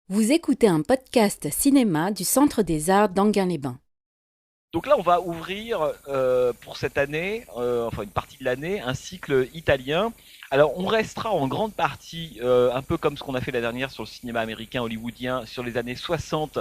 Vous écoutez un podcast cinéma du Centre des Arts d'Anguin-les-Bains. Donc là, on va ouvrir pour cette année, enfin une partie de l'année, un cycle italien. Alors, on restera en grande partie, un peu comme ce qu'on a fait la dernière sur le cinéma américain hollywoodien, sur les années 60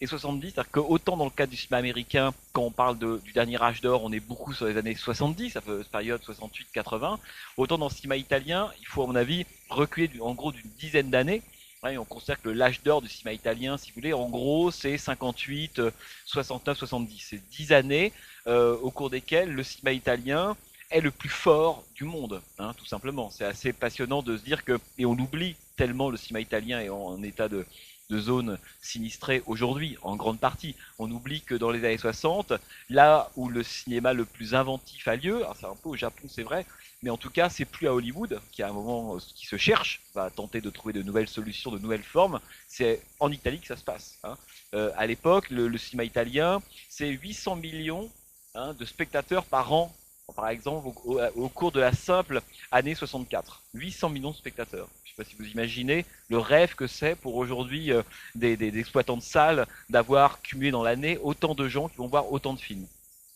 et 70. C'est-à-dire que autant dans le cadre du cinéma américain, quand on parle du dernier âge d'or, on est beaucoup sur les années 70, ça fait cette période 68-80. Autant dans le cinéma italien, il faut à mon avis reculer en gros d'une dizaine d'années. Ouais, on considère que l'âge d'or du cinéma italien, si vous voulez, en gros, c'est 58, 69, 70. C'est 10 années au cours desquelles le cinéma italien est le plus fort du monde, hein, tout simplement. C'est assez passionnant de se dire que, et on l'oublie tellement, le cinéma italien est en état de zone sinistrée aujourd'hui, en grande partie. On oublie que dans les années 60, là où le cinéma le plus inventif a lieu, alors c'est un peu au Japon, c'est vrai, mais en tout cas, c'est plus à Hollywood, qui à un moment qui se cherche, va tenter de trouver de nouvelles solutions, de nouvelles formes. C'est en Italie que ça se passe, hein. À l'époque, le cinéma italien, c'est 800 millions, hein, de spectateurs par an, par exemple, au cours de la simple année 64. 800 millions de spectateurs. Je ne sais pas si vous imaginez le rêve que c'est pour aujourd'hui des exploitants de salles d'avoir cumulé dans l'année autant de gens qui vont voir autant de films.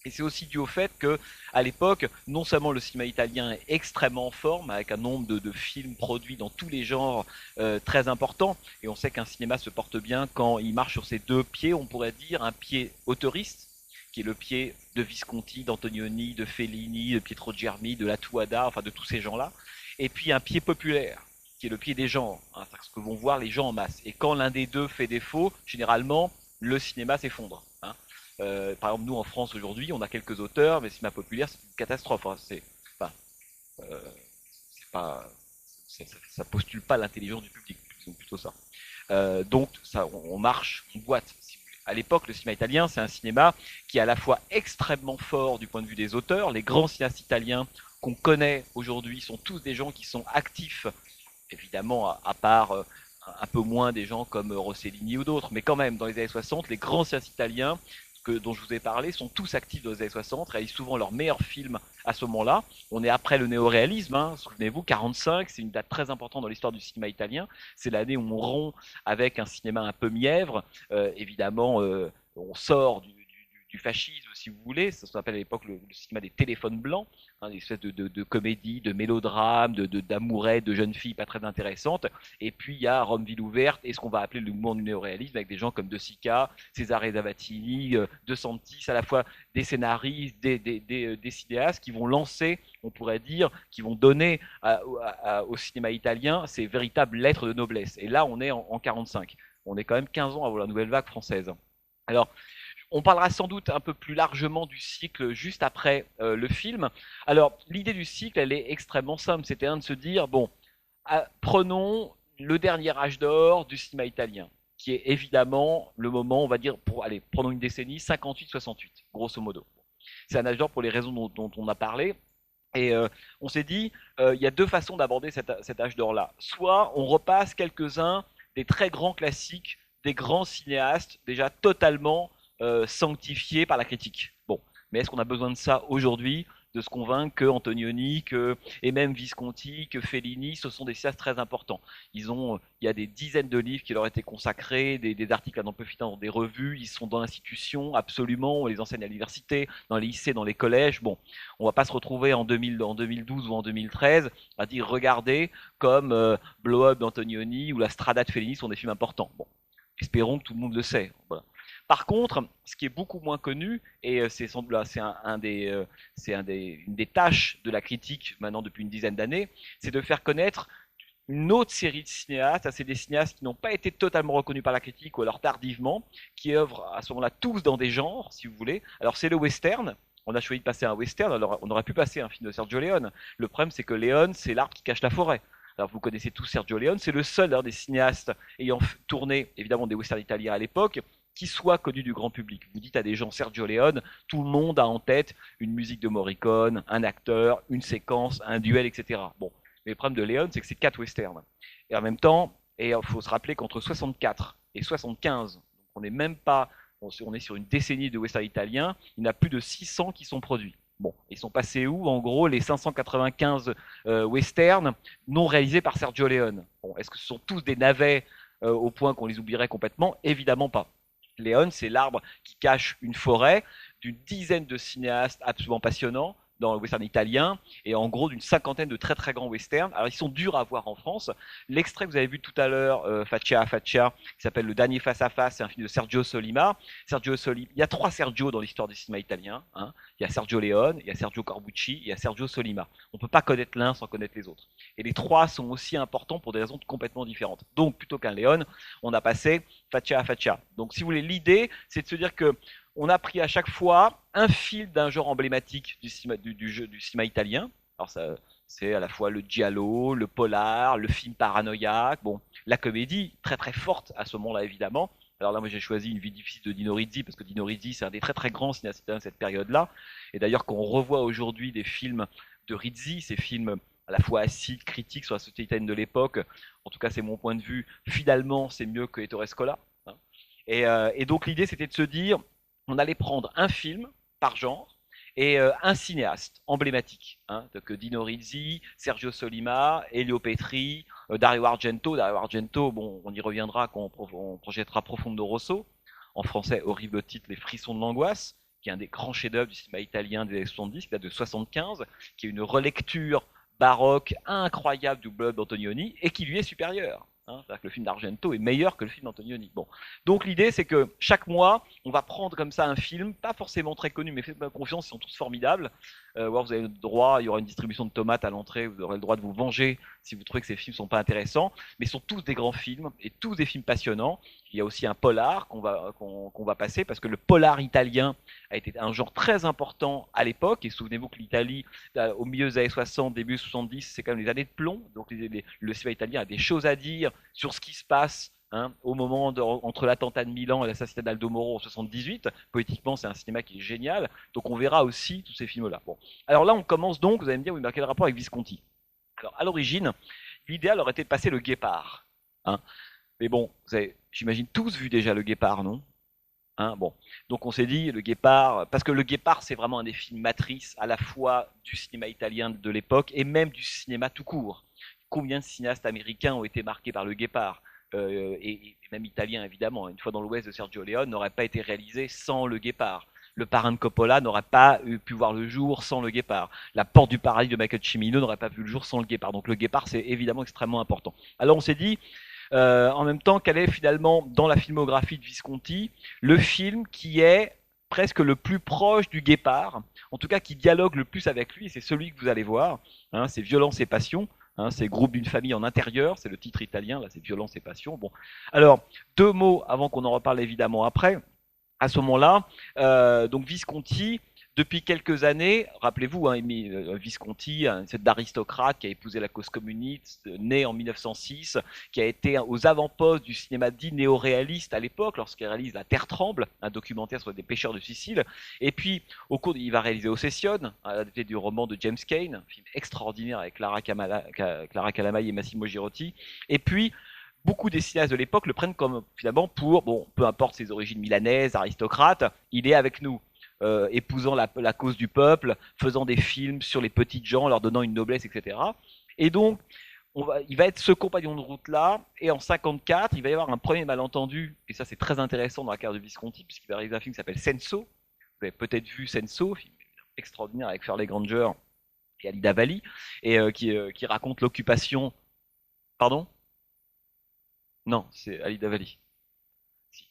Et c'est aussi dû au fait que, à l'époque, non seulement le cinéma italien est extrêmement en forme, avec un nombre de films produits dans tous les genres très important, et on sait qu'un cinéma se porte bien quand il marche sur ses deux pieds, on pourrait dire un pied autoriste, qui est le pied de Visconti, d'Antonioni, de Fellini, de Pietro Germi, de Latuada, enfin de tous ces gens-là, et puis un pied populaire, qui est le pied des gens, hein, ce que vont voir les gens en masse. Et quand l'un des deux fait défaut, généralement, le cinéma s'effondre, hein. Par exemple, nous en France aujourd'hui, on a quelques auteurs, mais le cinéma populaire, c'est une catastrophe, hein. Enfin, euh, c'est pas, ça postule pas l'intelligence du public, disons plutôt ça. Donc, ça, on marche, on boite, si vous voulez. À l'époque, le cinéma italien, c'est un cinéma qui est à la fois extrêmement fort du point de vue des auteurs. Les grands cinéastes italiens qu'on connaît aujourd'hui sont tous des gens qui sont actifs, évidemment, à part un peu moins des gens comme Rossellini ou d'autres, mais quand même, dans les années 60, les grands cinéastes italiens dont je vous ai parlé sont tous actifs dans les années 60, réalisent souvent leurs meilleurs films à ce moment-là. On est après le néoréalisme, hein, souvenez-vous, 45, c'est une date très importante dans l'histoire du cinéma italien. C'est l'année où on rompt avec un cinéma un peu mièvre. Évidemment, on sort du fascisme, si vous voulez. Ça s'appelle à l'époque le cinéma des téléphones blancs, hein, des espèces de comédies, de mélodrames, d'amourettes, de jeunes filles pas très intéressantes. Et puis il y a Rome ville ouverte et ce qu'on va appeler le mouvement du néoréalisme avec des gens comme De Sica, Cesare Zavattini, De Santis, à la fois des scénaristes, des cinéastes qui vont lancer, on pourrait dire, qui vont donner au cinéma italien ces véritables lettres de noblesse. Et là, on est en 45. On est quand même 15 ans avant la nouvelle vague française. Alors, on parlera sans doute un peu plus largement du cycle juste après le film. Alors, l'idée du cycle, elle est extrêmement simple. C'était de se dire, bon, prenons le dernier âge d'or du cinéma italien, qui est évidemment le moment, on va dire, allez, prenons une décennie, 58-68, grosso modo. C'est un âge d'or pour les raisons dont on a parlé. Et on s'est dit, il y a deux façons d'aborder cet âge d'or-là. Soit on repasse quelques-uns des très grands classiques, des grands cinéastes déjà totalement sanctifiés par la critique. Bon, mais est-ce qu'on a besoin de ça aujourd'hui, de se convaincre que Antonioni, et même Visconti, que Fellini, ce sont des cinéastes très importants. Il y a des dizaines de livres qui leur étaient consacrés, des articles à n'en plus finir dans des revues. Ils sont dans l'institution, absolument. On les enseigne à l'université, dans les lycées, dans les collèges. Bon, on va pas se retrouver en 2012 ou en 2013 à dire regardez comme Blow Up d'Antonioni ou La Strada de Fellini sont des films importants. Bon, espérons que tout le monde le sait. Voilà. Par contre, ce qui est beaucoup moins connu, et c'est une des tâches de la critique maintenant depuis une dizaine d'années, c'est de faire connaître une autre série de cinéastes, c'est des cinéastes qui n'ont pas été totalement reconnus par la critique ou alors tardivement, qui œuvrent à ce moment-là tous dans des genres, si vous voulez. Alors c'est le western. On a choisi de passer un western, alors on aurait pu passer un film de Sergio Leone. Le problème, c'est que Leone, c'est l'arbre qui cache la forêt. Alors vous connaissez tous Sergio Leone, c'est le seul des cinéastes ayant tourné évidemment des westerns italiens à l'époque qui soit connu du grand public. Vous dites à des gens Sergio Leone, tout le monde a en tête une musique de Morricone, un acteur, une séquence, un duel, etc. Bon, mais le problème de Leone, c'est que c'est 4 westerns. Et en même temps, il faut se rappeler qu'entre 64 et 75, donc on n'est même pas, on est sur une décennie de western italien, il y en a plus de 600 qui sont produits. Bon, ils sont passés où? En gros, les 595 westerns non réalisés par Sergio Leone. Bon, est-ce que ce sont tous des navets au point qu'on les oublierait complètement? Évidemment pas. Léon, c'est l'arbre qui cache une forêt d'une dizaine de cinéastes absolument passionnants dans le western italien, et en gros d'une cinquantaine de très très grands westerns. Alors ils sont durs à voir en France. L'extrait que vous avez vu tout à l'heure, Faccia a Faccia, qui s'appelle Le Dernier Face à Face, c'est un film de Sergio Solima. Il y a trois Sergio dans l'histoire du cinéma italien, hein. Il y a Sergio Leone, il y a Sergio Corbucci, il y a Sergio Solima. On ne peut pas connaître l'un sans connaître les autres. Et les trois sont aussi importants pour des raisons complètement différentes. Donc plutôt qu'un Leone, on a passé Faccia a Faccia. Donc si vous voulez, l'idée, c'est de se dire que on a pris à chaque fois un film d'un genre emblématique du cinéma italien. Alors ça, c'est à la fois le giallo, le polar, le film paranoïaque, bon, la comédie très très forte à ce moment-là évidemment. Alors là, moi j'ai choisi Une vie difficile de Dino Risi parce que Dino Risi c'est un des très très grands cinéastes italiens de cette période-là. Et d'ailleurs, quand on revoit aujourd'hui des films de Risi, ces films à la fois acides, critiques sur la société italienne de l'époque, en tout cas c'est mon point de vue, finalement c'est mieux que Ettore Scola, hein. Et donc l'idée c'était de se dire, on allait prendre un film par genre et un cinéaste emblématique, hein, donc Dino Risi, Sergio Solima, Elio Petri, Dario Argento. Dario Argento, bon, on y reviendra quand on projettera Profondo Rosso, en français horrible titre, Les Frissons de l'angoisse, qui est un des grands chefs-d'œuvre du cinéma italien des années 70, qui date de 75, qui est une relecture baroque incroyable du Blood d'Antonioni et qui lui est supérieur. Hein, c'est-à-dire que le film d'Argento est meilleur que le film d'Antonioni. Bon. Donc l'idée, c'est que chaque mois, on va prendre comme ça un film, pas forcément très connu, mais faites-moi confiance, ils sont tous formidables. Vous avez le droit, il y aura une distribution de tomates à l'entrée, vous aurez le droit de vous venger si vous trouvez que ces films sont pas intéressants, mais ils sont tous des grands films et tous des films passionnants. Il y a aussi un polar qu'on va passer, parce que le polar italien a été un genre très important à l'époque, et souvenez-vous que l'Italie, au milieu des années 60, début 70, c'est quand même les années de plomb, donc le cinéma italien a des choses à dire sur ce qui se passe, hein, au moment entre l'attentat de Milan et l'assassinat d'Aldo Moro en 78. Politiquement, c'est un cinéma qui est génial, donc on verra aussi tous ces films-là. Bon. Alors là, on commence donc, vous allez me dire, oui, mais quel rapport avec Visconti? Alors, à l'origine, l'idéal aurait été de passer Le Guépard, hein. Mais bon, vous avez, j'imagine, tous vu déjà Le Guépard, non? Hein, bon. Donc on s'est dit, Le Guépard, parce que Le Guépard, c'est vraiment un des films matrices à la fois du cinéma italien de l'époque et même du cinéma tout court. Combien de cinéastes américains ont été marqués par Le Guépard, et même italiens évidemment. Une fois dans l'Ouest de Sergio Leone n'aurait pas été réalisé sans Le Guépard. Le Parrain de Coppola n'aurait pas pu voir le jour sans Le Guépard. La Porte du Paradis de Michael Cimino n'aurait pas vu le jour sans Le Guépard. Donc Le Guépard, c'est évidemment extrêmement important. Alors on s'est dit, en même temps, quel est finalement dans la filmographie de Visconti le film qui est presque le plus proche du Guépard, en tout cas qui dialogue le plus avec lui, et c'est celui que vous allez voir, hein, c'est Violence et Passion. Hein, c'est Groupe d'une famille en intérieur, c'est le titre italien, là c'est Violence et Passion. Bon, alors deux mots avant qu'on en reparle évidemment après. À ce moment-là, donc Visconti, depuis quelques années, rappelez-vous, hein, Visconti, cet aristocrate qui a épousé la cause communiste, né en 1906, qui a été aux avant-postes du cinéma dit néo-réaliste à l'époque, lorsqu'il réalise La Terre tremble, un documentaire sur des pêcheurs de Sicile. Et puis, il va réaliser Ossession, adapté du roman de James Cain, un film extraordinaire avec Clara Calamai et Massimo Girotti. Et puis, beaucoup des cinéastes de l'époque le prennent comme finalement pour, bon, peu importe ses origines milanaises, aristocrate, il est avec nous, épousant la cause du peuple, faisant des films sur les petites gens, leur donnant une noblesse, etc. Et donc, il va être ce compagnon de route-là, et en 54, il va y avoir un premier malentendu, et ça c'est très intéressant dans la carrière de Visconti, puisqu'il va réaliser un film qui s'appelle Senso. Vous avez peut-être vu Senso, film extraordinaire avec Farley Granger et Alida Valli, et qui raconte l'occupation. Pardon? Non, c'est Alida Valli. Si.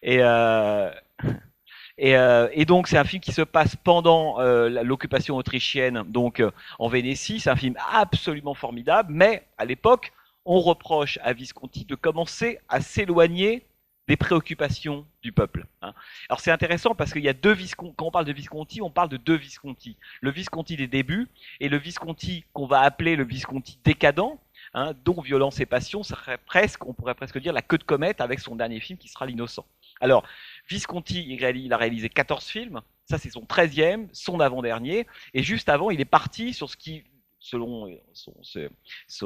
Et, euh, et donc c'est un film qui se passe pendant l'occupation autrichienne, donc en Vénétie. C'est un film absolument formidable, mais à l'époque, on reproche à Visconti de commencer à s'éloigner des préoccupations du peuple, hein. Alors c'est intéressant parce qu'il y a deux Visconti. Quand on parle de Visconti, on parle de deux Visconti. Le Visconti des débuts et le Visconti qu'on va appeler le Visconti décadent, hein, dont Violence et Passion serait presque, on pourrait presque dire, la queue de comète avec son dernier film qui sera L'Innocent. Alors, Visconti, il a réalisé 14 films, ça c'est son 13e, son avant-dernier, et juste avant, il est parti sur ce qui, selon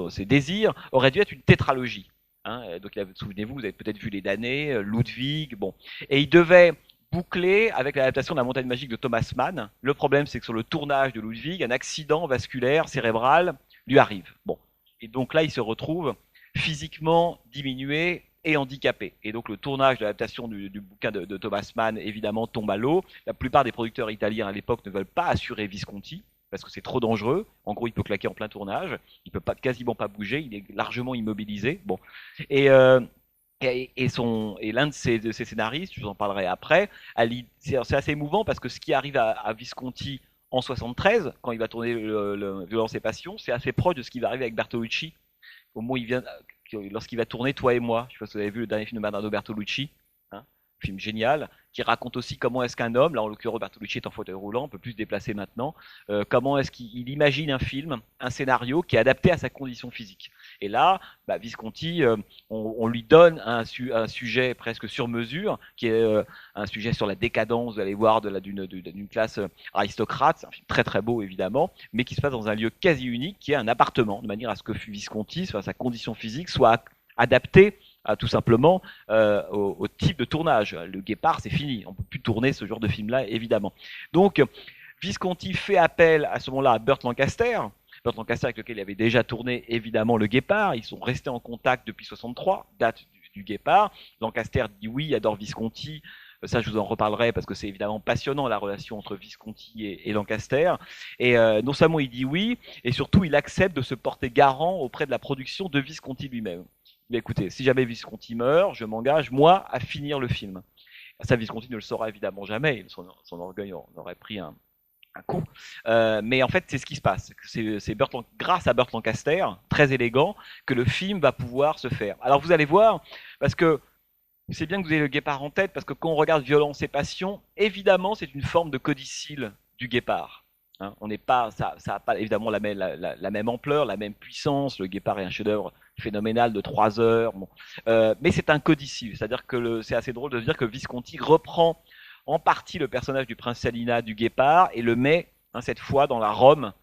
ses désirs, aurait dû être une tétralogie. Hein, donc, souvenez-vous, vous avez peut-être vu Les Damnés, Ludwig, bon. Et il devait boucler avec l'adaptation de La Montagne Magique de Thomas Mann. Le problème, c'est que sur le tournage de Ludwig, un accident vasculaire cérébral lui arrive. Bon. Et donc là, il se retrouve physiquement diminué et handicapé. Et donc le tournage de l'adaptation du bouquin de Thomas Mann, évidemment, tombe à l'eau. La plupart des producteurs italiens à l'époque ne veulent pas assurer Visconti, parce que c'est trop dangereux. En gros, il peut claquer en plein tournage, il peut pas, quasiment pas bouger, il est largement immobilisé. Bon. Et, et l'un de ses scénaristes, je vous en parlerai après, c'est assez émouvant parce que ce qui arrive à Visconti en 73, quand il va tourner le Violence et Passion, c'est assez proche de ce qui va arriver avec Bertolucci au moment où il vient, lorsqu'il va tourner Toi et moi. Je sais pas si vous avez vu le dernier film de Bernardo Bertolucci, hein, film génial, qui raconte aussi comment est-ce qu'un homme, là en l'occurrence Bertolucci est en fauteuil roulant, on peut plus se déplacer maintenant, comment est-ce qu'il imagine un film, un scénario qui est adapté à sa condition physique. Et là, Visconti, on lui donne un sujet presque sur mesure, qui est un sujet sur la décadence, vous allez voir, d'une classe aristocrate. C'est un film très très beau évidemment, mais qui se passe dans un lieu quasi unique, qui est un appartement, de manière à ce que Visconti, sa condition physique, soit adaptée tout simplement au type de tournage. Le Guépard, c'est fini, on ne peut plus tourner ce genre de film-là, évidemment. Donc, Visconti fait appel à ce moment-là à Burt Lancaster, avec lequel il avait déjà tourné évidemment Le Guépard. Ils sont restés en contact depuis 63, date du Guépard. Lancaster dit oui, adore Visconti. Ça, je vous en reparlerai parce que c'est évidemment passionnant la relation entre Visconti et Lancaster. Et non seulement il dit oui, et surtout il accepte de se porter garant auprès de la production de Visconti lui-même. Mais écoutez, si jamais Visconti meurt, je m'engage, moi, à finir le film. Ça, Visconti ne le saura évidemment jamais. Son orgueil en aurait pris un coup. Mais en fait, c'est ce qui se passe. C'est grâce à Burt Lancaster, très élégant, que le film va pouvoir se faire. Alors vous allez voir, parce que c'est bien que vous ayez Le Guépard en tête, parce que quand on regarde Violence et Passion, évidemment, c'est une forme de codicile du Guépard. Hein, on n'est pas, ça n'a pas évidemment la même ampleur, la même puissance. Le Guépard est un chef-d'œuvre phénoménal de 3 heures. Bon. Mais c'est un codicile, c'est-à-dire que c'est assez drôle de se dire que Visconti reprend en partie le personnage du prince Salina du Guépard et le met cette fois dans la Rome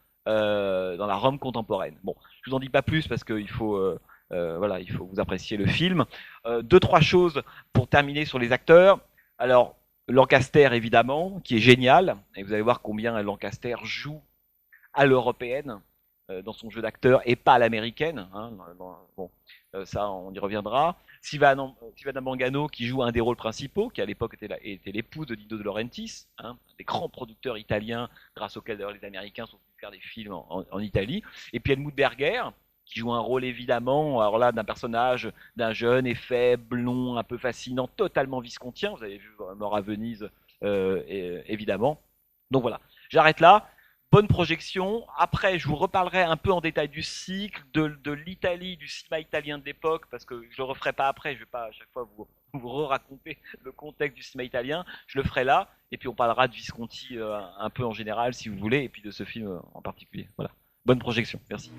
contemporaine. Bon, je vous en dis pas plus parce qu'il faut voilà, il faut vous apprécier le film. 2-3 choses pour terminer sur les acteurs. Alors Lancaster évidemment, qui est génial, et vous allez voir combien Lancaster joue à l'européenne dans son jeu d'acteur et pas à l'américaine. Hein, bon, ça on y reviendra. Sylvana Mangano qui joue un des rôles principaux, qui à l'époque était l'épouse de Dino De Laurentiis, hein, des grands producteurs italiens, grâce auxquels d'ailleurs les Américains sont venus faire des films en Italie. Et puis Helmut Berger, qui joue un rôle évidemment, alors là, d'un personnage, d'un jeune et faible, blond, un peu fascinant, totalement viscontien. Vous avez vu Mort à Venise, évidemment. Donc voilà, j'arrête là. Bonne projection. Après, je vous reparlerai un peu en détail du cycle, de l'Italie, du cinéma italien de l'époque, parce que je le referai pas après. Je vais pas à chaque fois vous raconter le contexte du cinéma italien. Je le ferai là, et puis on parlera de Visconti un peu en général, si vous voulez, et puis de ce film en particulier. Voilà. Bonne projection. Merci.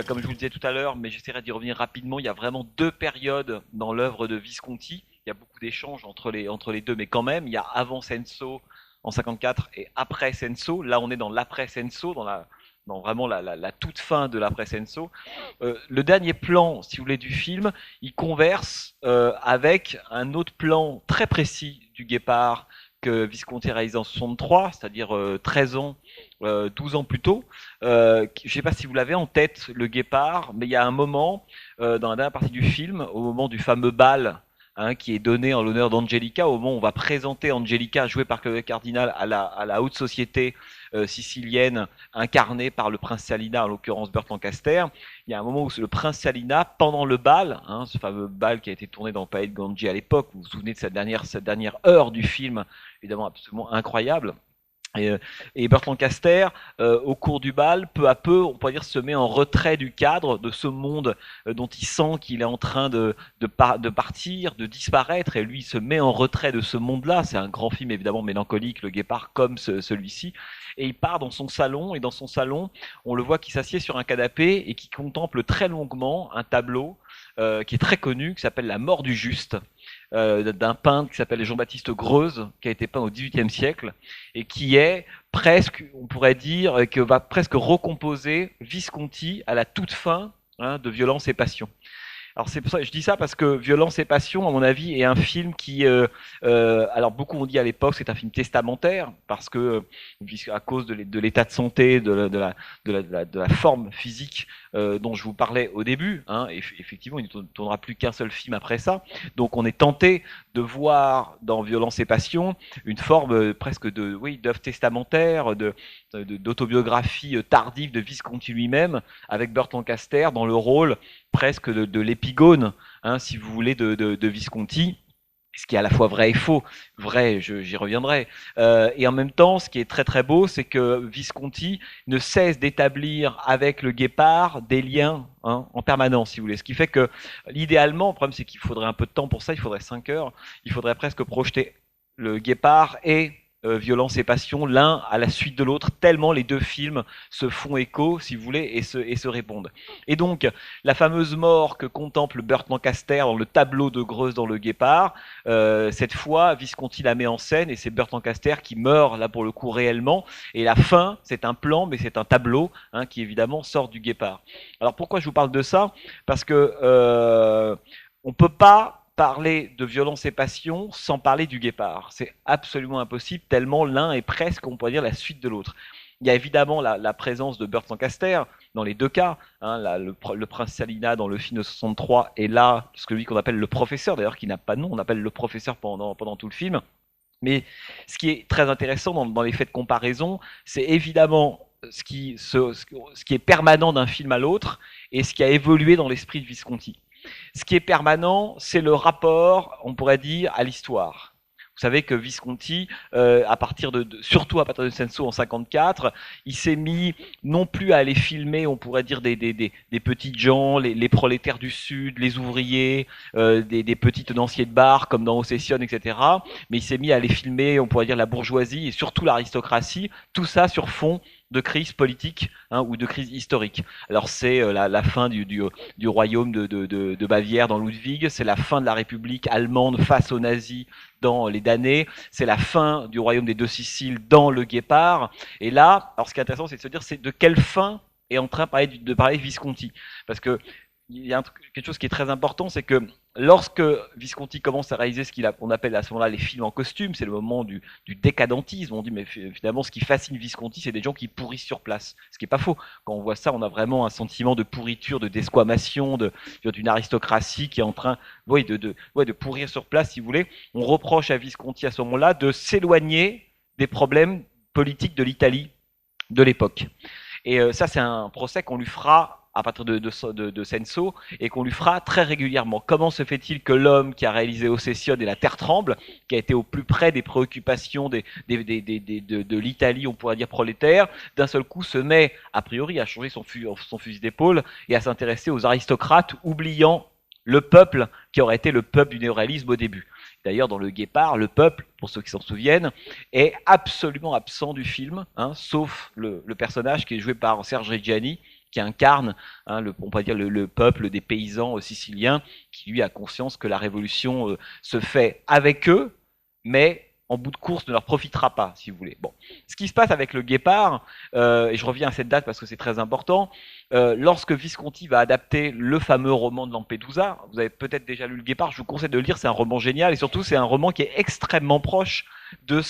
Comme je vous le disais tout à l'heure, mais j'essaierai d'y revenir rapidement, il y a vraiment 2 périodes dans l'œuvre de Visconti. Il y a beaucoup d'échanges entre les deux, mais quand même, il y a avant Senso en 54 et après Senso. Là, on est dans l'après Senso, dans vraiment la toute fin de l'après Senso. Le dernier plan, si vous voulez, du film, il converse avec un autre plan très précis du Guépard que Visconti réalise en 63, c'est-à-dire 13 ans, 12 ans plus tôt. Je ne sais pas si vous l'avez en tête, le Guépard, mais il y a un moment, dans la dernière partie du film, au moment du fameux bal, hein, qui est donné en l'honneur d'Angelica, au moment où on va présenter Angelica, jouée par Chloé Cardinal, à la haute société sicilienne, incarnée par le prince Salina, en l'occurrence Burt Lancaster. Il y a un moment où le prince Salina, pendant le bal, hein, ce fameux bal qui a été tourné dans le palais de Ganji à l'époque, vous vous souvenez de cette dernière heure du film, évidemment absolument incroyable. Et Burt Lancaster, au cours du bal, peu à peu, on pourrait dire, se met en retrait du cadre de ce monde dont il sent qu'il est en train de partir, de disparaître, et lui il se met en retrait de ce monde-là. C'est un grand film évidemment mélancolique, Le Guépard, comme celui-ci. Et il part dans son salon, et dans son salon, on le voit qui s'assied sur un canapé et qui contemple très longuement un tableau qui est très connu, qui s'appelle La mort du juste, d'un peintre qui s'appelle Jean-Baptiste Greuze, qui a été peint au XVIIIe siècle, et qui est presque, on pourrait dire, que va presque recomposer Visconti à la toute fin, hein, de Violence et Passion. Alors c'est pour ça que je dis ça parce que Violence et Passion, à mon avis, est un film qui, alors beaucoup ont dit à l'époque, c'est un film testamentaire parce que à cause de l'état de santé, de la forme physique dont je vous parlais au début, hein, effectivement, il ne tournera plus qu'un seul film après ça. Donc on est tenté de voir dans Violence et Passion une forme presque de, oui, d'œuvre testamentaire, d'autobiographie tardive de Visconti lui-même, avec Burt Lancaster dans le rôle presque de l'épigone, hein, si vous voulez, de Visconti, ce qui est à la fois vrai et faux. Vrai, j'y reviendrai. Et en même temps, ce qui est très très beau, c'est que Visconti ne cesse d'établir avec le guépard des liens, hein, en permanence, si vous voulez. Ce qui fait que, idéalement, le problème c'est qu'il faudrait un peu de temps pour ça, il faudrait 5 heures, il faudrait presque projeter le guépard et Violence et Passion, l'un à la suite de l'autre, tellement les deux films se font écho, si vous voulez, et se répondent. Et donc, la fameuse mort que contemple Burt Lancaster dans le tableau de Greuze dans Le Guépard, cette fois, Visconti la met en scène, et c'est Burt Lancaster qui meurt, là pour le coup, réellement. Et la fin, c'est un plan, mais c'est un tableau, hein, qui évidemment sort du Guépard. Alors pourquoi je vous parle de ça? Parce que on peut pas parler de Violence et Passion sans parler du Guépard. C'est absolument impossible, tellement l'un est presque, on pourrait dire, la suite de l'autre. Il y a évidemment la présence de Burt Lancaster dans les deux cas. Hein, le prince Salina dans le film de 63 est là, celui qu'on appelle le professeur, d'ailleurs qui n'a pas de nom, on appelle le professeur pendant tout le film. Mais ce qui est très intéressant dans les faits de comparaison, c'est évidemment ce qui est permanent d'un film à l'autre et ce qui a évolué dans l'esprit de Visconti. Ce qui est permanent, c'est le rapport, on pourrait dire, à l'histoire. Vous savez que Visconti, surtout à partir de Senso en 54, il s'est mis non plus à aller filmer, on pourrait dire, des petites gens, les prolétaires du Sud, les ouvriers, des petits tenanciers de bar comme dans Ossession, etc. Mais il s'est mis à aller filmer, on pourrait dire, la bourgeoisie et surtout l'aristocratie, tout ça sur fond de crise politique, hein, ou de crise historique. Alors c'est la fin du royaume de Bavière dans Ludwig, c'est la fin de la République allemande face aux nazis dans les damnés, c'est la fin du royaume des deux Siciles dans le Guépard. Et là, alors ce qui est intéressant, c'est de se dire c'est de quelle fin est en train de parler Visconti. Parce que il y a quelque chose qui est très important, c'est que lorsque Visconti commence à réaliser qu'on appelle à ce moment-là les films en costume, c'est le moment du décadentisme. On dit, mais finalement, ce qui fascine Visconti, c'est des gens qui pourrissent sur place. Ce qui n'est pas faux. Quand on voit ça, on a vraiment un sentiment de pourriture, de desquamation, d'une aristocratie qui est en train, oui, de pourrir sur place, si vous voulez. On reproche à Visconti à ce moment-là de s'éloigner des problèmes politiques de l'Italie de l'époque. Et ça, c'est un procès qu'on lui fera à partir de Senso, et qu'on lui fera très régulièrement. Comment se fait-il que l'homme qui a réalisé Ossession et La Terre tremble, qui a été au plus près des préoccupations de l'Italie, on pourrait dire prolétaire, d'un seul coup se met, a priori, à changer son fusil d'épaule et à s'intéresser aux aristocrates, oubliant le peuple qui aurait été le peuple du néoréalisme au début. D'ailleurs, dans Le Guépard, le peuple, pour ceux qui s'en souviennent, est absolument absent du film, hein, sauf le personnage qui est joué par Serge Reggiani, qui incarne, hein, on peut dire le peuple des paysans siciliens, qui lui a conscience que la révolution se fait avec eux, mais en bout de course ne leur profitera pas, si vous voulez. Bon, ce qui se passe avec le Guépard, et je reviens à cette date parce que c'est très important, lorsque Visconti va adapter le fameux roman de Lampedusa, vous avez peut-être déjà lu le Guépard, je vous conseille de le lire, c'est un roman génial, et surtout c'est un roman qui est extrêmement proche de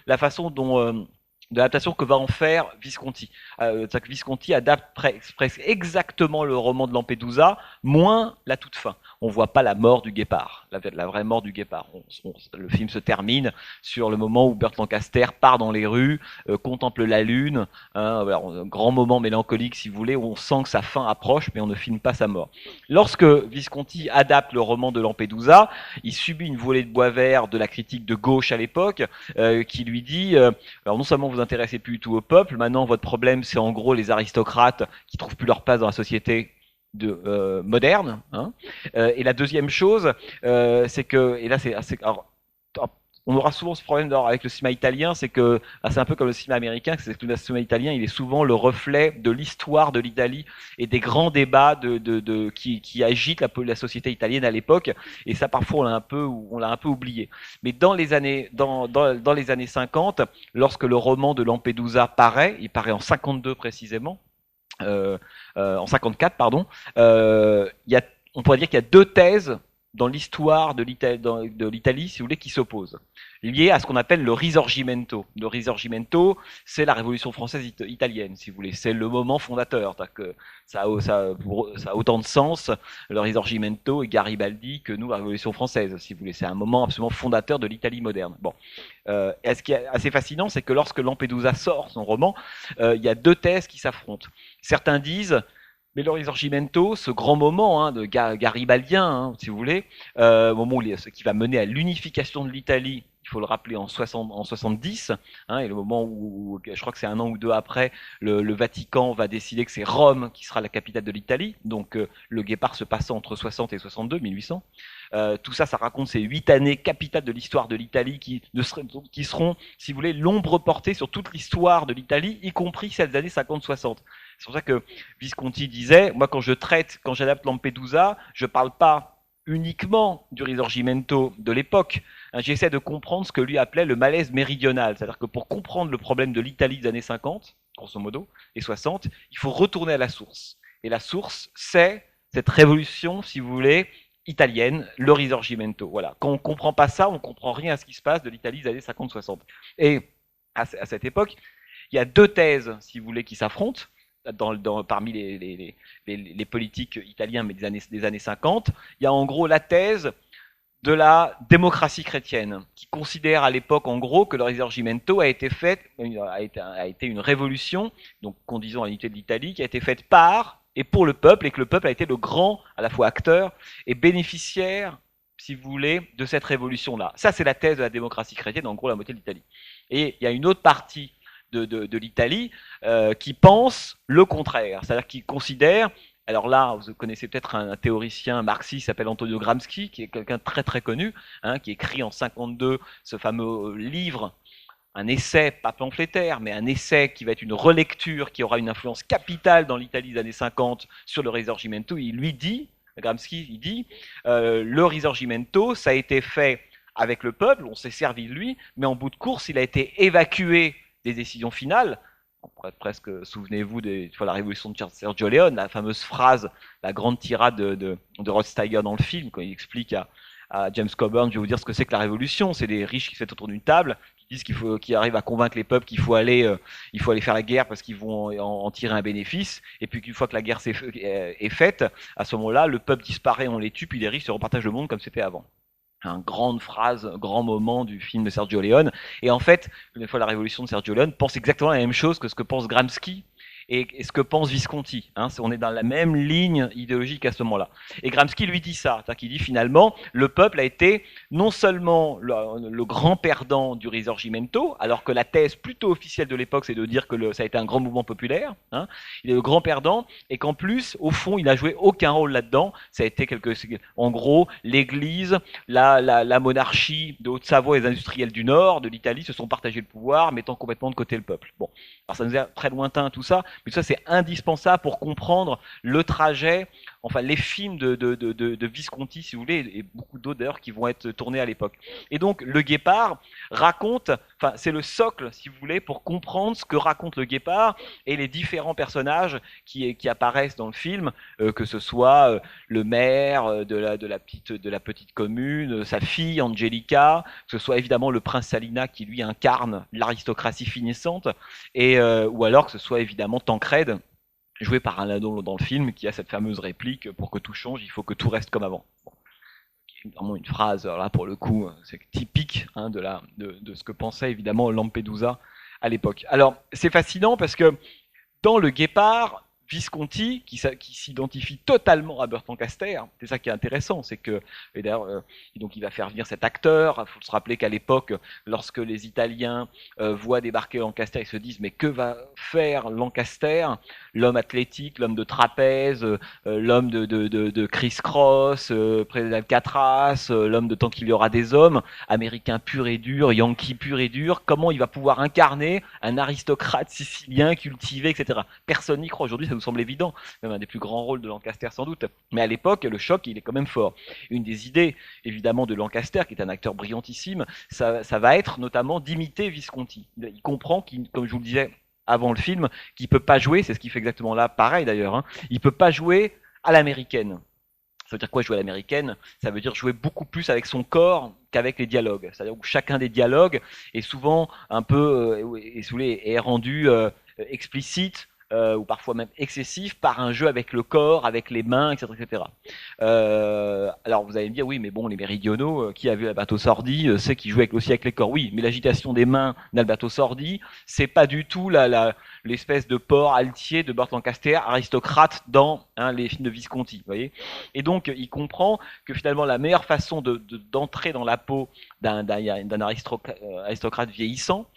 la façon dont de l'adaptation que va en faire Visconti. C'est-à-dire que Visconti adapte presque exactement le roman de Lampedusa, moins la toute fin. On voit pas la mort du Guépard, la vraie mort du Guépard. Le film se termine sur le moment où Burt Lancaster part dans les rues, contemple la lune, un grand moment mélancolique si vous voulez, où on sent que sa fin approche, mais on ne filme pas sa mort. Lorsque Visconti adapte le roman de Lampedusa, il subit une volée de bois vert de la critique de gauche à l'époque, qui lui dit, alors non seulement vous intéressez plus du tout au peuple, maintenant votre problème c'est en gros les aristocrates qui trouvent plus leur place dans la société moderne, hein. Et la deuxième chose, c'est que, et là c'est assez, alors, on aura souvent ce problème avec le cinéma italien, c'est que c'est un peu comme le cinéma américain, c'est que le cinéma italien il est souvent le reflet de l'histoire de l'Italie et des grands débats qui agitent la société italienne à l'époque, et ça parfois on l'a un peu oublié. Mais dans les années 50, lorsque le roman de Lampedusa paraît, il paraît en 52 précisément, en 54 pardon, il y a on pourrait dire qu'il y a deux thèses dans l'histoire de l'Italie, si vous voulez, qui s'opposent, liées à ce qu'on appelle le Risorgimento. Le Risorgimento, c'est la Révolution française italienne, si vous voulez. C'est le moment fondateur. Que ça a autant de sens, le Risorgimento et Garibaldi, que nous, la Révolution française, si vous voulez. C'est un moment absolument fondateur de l'Italie moderne. Bon. Et ce qui est assez fascinant, c'est que lorsque Lampedusa sort son roman, il y a deux thèses qui s'affrontent. Certains disent mais le Risorgimento, ce grand moment de garibaldien, si vous voulez, moment qui va mener à l'unification de l'Italie, il faut le rappeler, en 70, et le moment où, je crois que c'est un an ou deux après, le Vatican va décider que c'est Rome qui sera la capitale de l'Italie, donc le Guépard se passant entre 60 et 62, 1800. Tout ça, ça raconte ces 8 années capitales de l'histoire de l'Italie qui seront, si vous voulez, l'ombre portée sur toute l'histoire de l'Italie, y compris celles des années 50-60. C'est pour ça que Visconti disait, moi quand j'adapte Lampedusa, je parle pas uniquement du Risorgimento de l'époque. J'essaie de comprendre ce que lui appelait le malaise méridional. C'est-à-dire que pour comprendre le problème de l'Italie des années 50, grosso modo, et 60, il faut retourner à la source. Et la source, c'est cette révolution, si vous voulez, italienne, le Risorgimento. Voilà. Quand on ne comprend pas ça, on ne comprend rien à ce qui se passe de l'Italie des années 50-60. Et à cette époque, il y a deux thèses, si vous voulez, qui s'affrontent. Parmi les politiques italiens mais des années 50, il y a en gros la thèse de la démocratie chrétienne, qui considère à l'époque en gros que le Risorgimento a été une révolution, donc conduisant à l'unité de l'Italie, qui a été faite par et pour le peuple, et que le peuple a été le grand, à la fois acteur et bénéficiaire, si vous voulez, de cette révolution-là. Ça, c'est la thèse de la démocratie chrétienne, en gros la moitié de l'Italie. Et il y a une autre partie de l'Italie qui pense le contraire, c'est-à-dire qui considère, alors là vous connaissez peut-être un théoricien marxiste qui s'appelle Antonio Gramsci, qui est quelqu'un de très très connu, qui écrit en 52 ce fameux livre, un essai, pas pamphlétaire, mais un essai qui va être une relecture, qui aura une influence capitale dans l'Italie des années 50 sur le Risorgimento. Il lui dit, Gramsci, il dit, le Risorgimento, ça a été fait avec le peuple, on s'est servi de lui, mais en bout de course, il a été évacué des décisions finales. On pourrait presque, souvenez-vous de la révolution de Sergio Leone, la fameuse phrase, la grande tirade de Rod Steiger dans le film, quand il explique à James Coburn, je vais vous dire ce que c'est que la révolution, c'est des riches qui se mettent autour d'une table, qui disent qu'ils arrivent à convaincre les peuples qu'il faut aller faire la guerre parce qu'ils vont en tirer un bénéfice, et puis qu'une fois que la guerre est faite, à ce moment-là, le peuple disparaît, on les tue, puis les riches se repartagent le monde comme c'était avant. Une grande phrase, un grand moment du film de Sergio Leone. Et en fait, une fois la révolution de Sergio Leone pense exactement la même chose que ce que pense Gramsci et ce que pense Visconti. On est dans la même ligne idéologique à ce moment-là. Et Gramsci lui dit ça, c'est-à-dire qu'il dit finalement, le peuple a été non seulement le grand perdant du Risorgimento, alors que la thèse plutôt officielle de l'époque, c'est de dire que ça a été un grand mouvement populaire, il est le grand perdant, et qu'en plus, au fond, il n'a joué aucun rôle là-dedans. Ça a été en gros, l'Église, la monarchie de Haute-Savoie et les industriels du Nord, de l'Italie, se sont partagés le pouvoir, mettant complètement de côté le peuple. Bon, alors ça nous est très lointain tout ça, mais ça c'est indispensable pour comprendre le trajet, enfin les films de Visconti, si vous voulez, et beaucoup d'autres d'ailleurs qui vont être tournés à l'époque. Et donc le Guépard raconte, enfin c'est le socle, si vous voulez, pour comprendre ce que raconte le Guépard et les différents personnages qui apparaissent dans le film, que ce soit le maire de la petite commune, sa fille Angelica, que ce soit évidemment le prince Salina qui lui incarne l'aristocratie finissante, et ou alors que ce soit évidemment Tancrède, joué par Alain Delon dans le film, qui a cette fameuse réplique: pour que tout change, il faut que tout reste comme avant. Bon. Vraiment une phrase, là pour le coup, c'est typique de ce que pensait évidemment Lampedusa à l'époque. Alors c'est fascinant parce que dans le Guépard, Visconti, qui s'identifie totalement à Robert Lancaster, c'est ça qui est intéressant, c'est que, et d'ailleurs, donc il va faire venir cet acteur. Il faut se rappeler qu'à l'époque, lorsque les Italiens voient débarquer Lancaster, ils se disent mais que va faire Lancaster, l'homme athlétique, l'homme de trapèze, l'homme de criss-cross, près d'Alcatraz, l'homme de tant qu'il y aura des hommes, américain pur et dur, yankee pur et dur, comment il va pouvoir incarner un aristocrate sicilien cultivé, etc. Personne n'y croit. Aujourd'hui, ça nous semble évident, même un des plus grands rôles de Lancaster sans doute. Mais à l'époque, le choc, il est quand même fort. Une des idées, évidemment, de Lancaster, qui est un acteur brillantissime, ça va être notamment d'imiter Visconti. Il comprend, comme je vous le disais avant le film, qu'il peut pas jouer, c'est ce qu'il fait exactement là, pareil d'ailleurs, il peut pas jouer à l'américaine. Ça veut dire quoi jouer à l'américaine? Ça veut dire jouer beaucoup plus avec son corps qu'avec les dialogues. C'est-à-dire que chacun des dialogues est souvent un peu, si vous voulez, est rendu explicite ou parfois même excessif par un jeu avec le corps, avec les mains, etc., etc. Alors vous allez me dire oui, mais bon, les méridionaux, qui a vu Alberto Sordi, sait qu'il joue aussi avec les corps. Oui, mais l'agitation des mains d'Alberto Sordi, c'est pas du tout l'espèce de porc altier de Burt Lancaster, aristocrate dans les films de Visconti, vous voyez. Et donc il comprend que finalement la meilleure façon d'entrer dans la peau d'un aristocrate vieillissant,